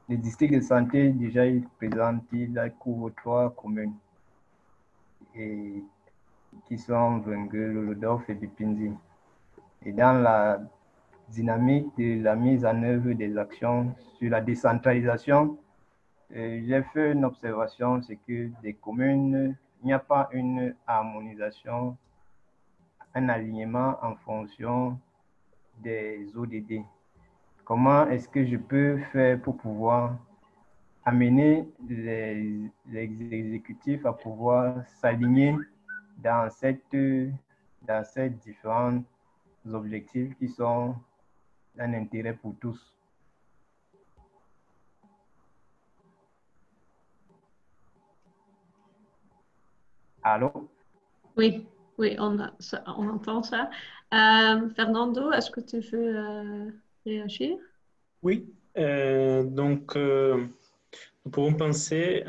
districts de santé. Déjà, ils couvrent 3 communes et qui sont Vengue, Lolodov et Bipinzi. Et dans la dynamique de la mise en œuvre des actions sur la décentralisation, j'ai fait une observation, c'est que des communes, il n'y a pas une harmonisation, un alignement en fonction des ODD. comment est-ce que je peux faire pour pouvoir amener les exécutifs à pouvoir s'aligner dans ces différents objectifs qui sont un intérêt pour tous. Allô? Oui, oui, on entend ça. Fernando, est-ce que tu veux réagir? Oui, donc nous pouvons penser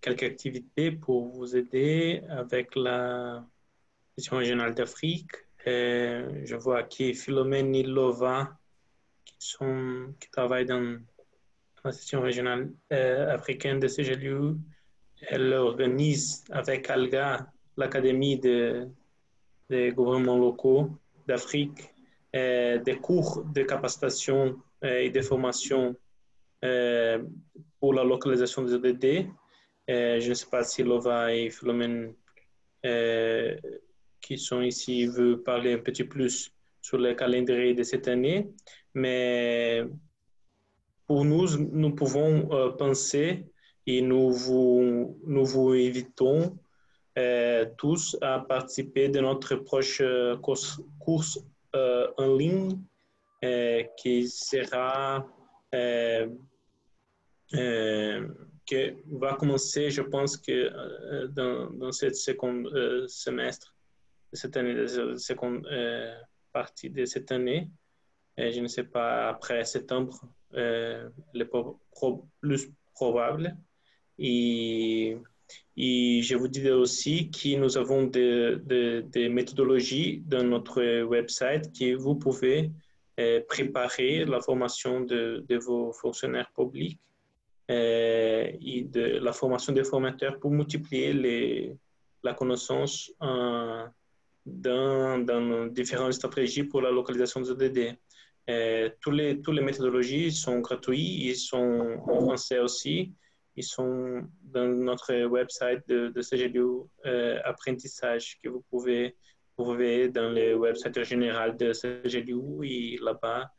quelques activités pour vous aider avec la Session régionale d'Afrique. Je vois qui Philomène Nilova qui travaille dans la Session régionale africaine de CGLU. Elle organise avec ALGA, l'Académie des gouvernements locaux d'Afrique, des cours de capacitation et de formation pour la localisation des ODD. Je ne sais pas si Lova et Philomène qui sont ici veulent parler un petit plus sur le calendrier de cette année, mais pour nous pouvons penser et nous vous invitons tous à participer de notre proche course en ligne qui sera qui va commencer, je pense que dans cette seconde semestre de cette année, de seconde partie de cette année. Je ne sais pas, après septembre, le plus probable. Et je vous dis aussi que nous avons des méthodologies dans notre website que vous pouvez préparer la formation de vos fonctionnaires publics et de la formation des formateurs pour multiplier la connaissance dans différentes stratégies pour la localisation des ODD. Toutes les méthodologies sont gratuites, ils sont en français aussi, ils sont dans notre website de CGLU apprentissage que vous pouvez trouver dans le website général de CGLU et là-bas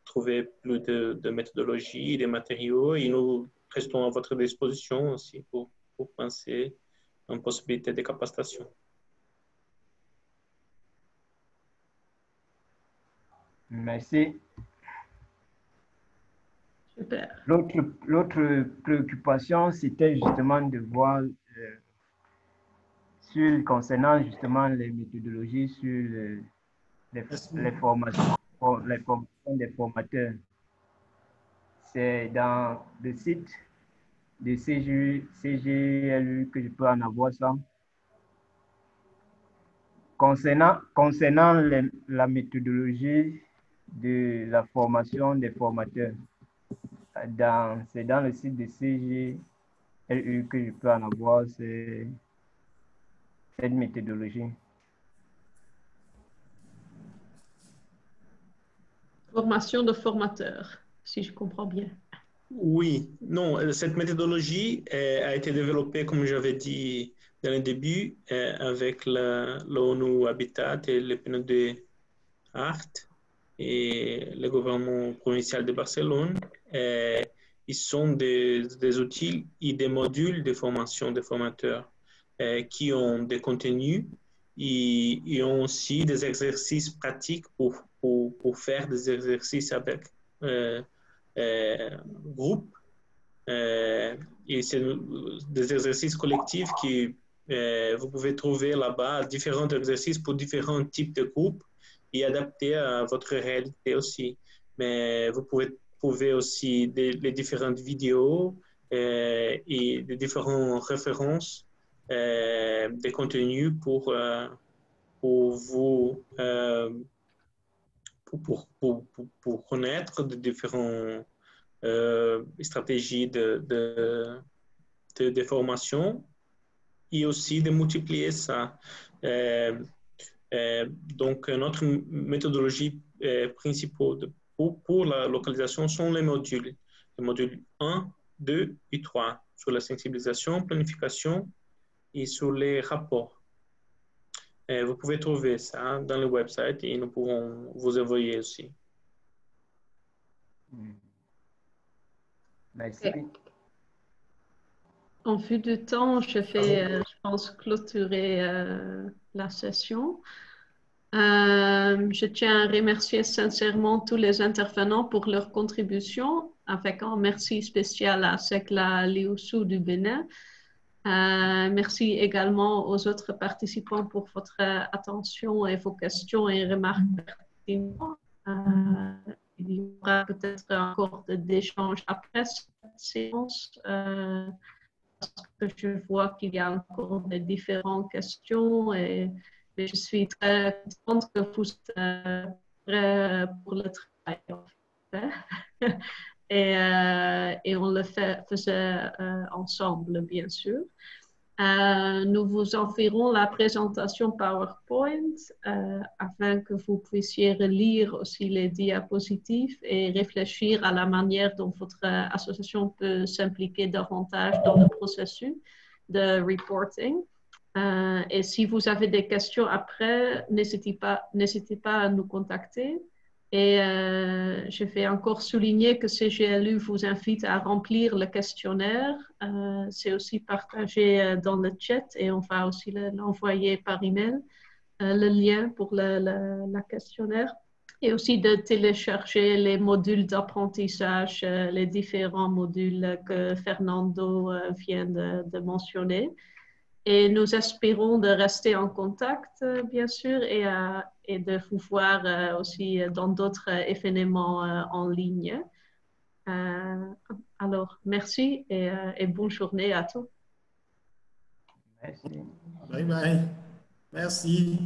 trouver plus de méthodologies et de matériaux et nous restons à votre disposition aussi pour penser en possibilité de capacitation. Merci. Super. L'autre préoccupation, c'était justement de voir concernant justement les méthodologies sur les formations des formateurs. C'est dans le site de CGLU que je peux en avoir ça. Concernant la méthodologie de la formation des formateurs, c'est dans le site de CGLU que je peux en avoir cette méthodologie. Formation de formateurs, si je comprends bien. Oui, non, cette méthodologie a été développée, comme j'avais dit dans le début, avec l'ONU Habitat et le PNUD Art et le gouvernement provincial de Barcelone. Ils sont des outils et des modules de formation des formateurs qui ont des contenus et ont aussi des exercices pratiques pour faire des exercices avec groupe. Et c'est des exercices collectifs qui vous pouvez trouver là-bas différents exercices pour différents types de groupes et adaptés à votre réalité aussi. Mais vous pouvez trouver aussi les différentes vidéos et les différentes références des contenus pour vous pour connaître de différents stratégies de formation et aussi de multiplier ça. Donc, notre méthodologie principale pour la localisation sont les modules 1, 2 et 3 sur la sensibilisation, planification et sur les rapports. Vous pouvez trouver ça dans le website et nous pourrons vous envoyer aussi Merci. Okay. En vue du temps, je pense, clôturer la session. Je tiens à remercier sincèrement tous les intervenants pour leur contribution, avec un merci spécial à Sekla Lioussou du Bénin. Merci également aux autres participants pour votre attention et vos questions et remarques pertinentes. Il y aura peut-être encore des échanges après cette séance, parce que je vois qu'il y a encore des différentes questions et je suis très contente que vous êtes prêts pour le travail. En fait. Et on le faisait ensemble, bien sûr. Nous vous enverrons la présentation PowerPoint afin que vous puissiez relire aussi les diapositives et réfléchir à la manière dont votre association peut s'impliquer davantage dans le processus de reporting. Et si vous avez des questions après, n'hésitez pas à nous contacter. Et je vais encore souligner que CGLU vous invite à remplir le questionnaire. C'est aussi partagé dans le chat et on va aussi l'envoyer par email, le lien pour la questionnaire. Et aussi de télécharger les modules d'apprentissage, les différents modules que Fernando vient de mentionner. Et nous espérons de rester en contact, bien sûr, et de vous voir aussi dans d'autres événements en ligne. Alors, merci et bonne journée à tous. Merci. Bye bye. Merci.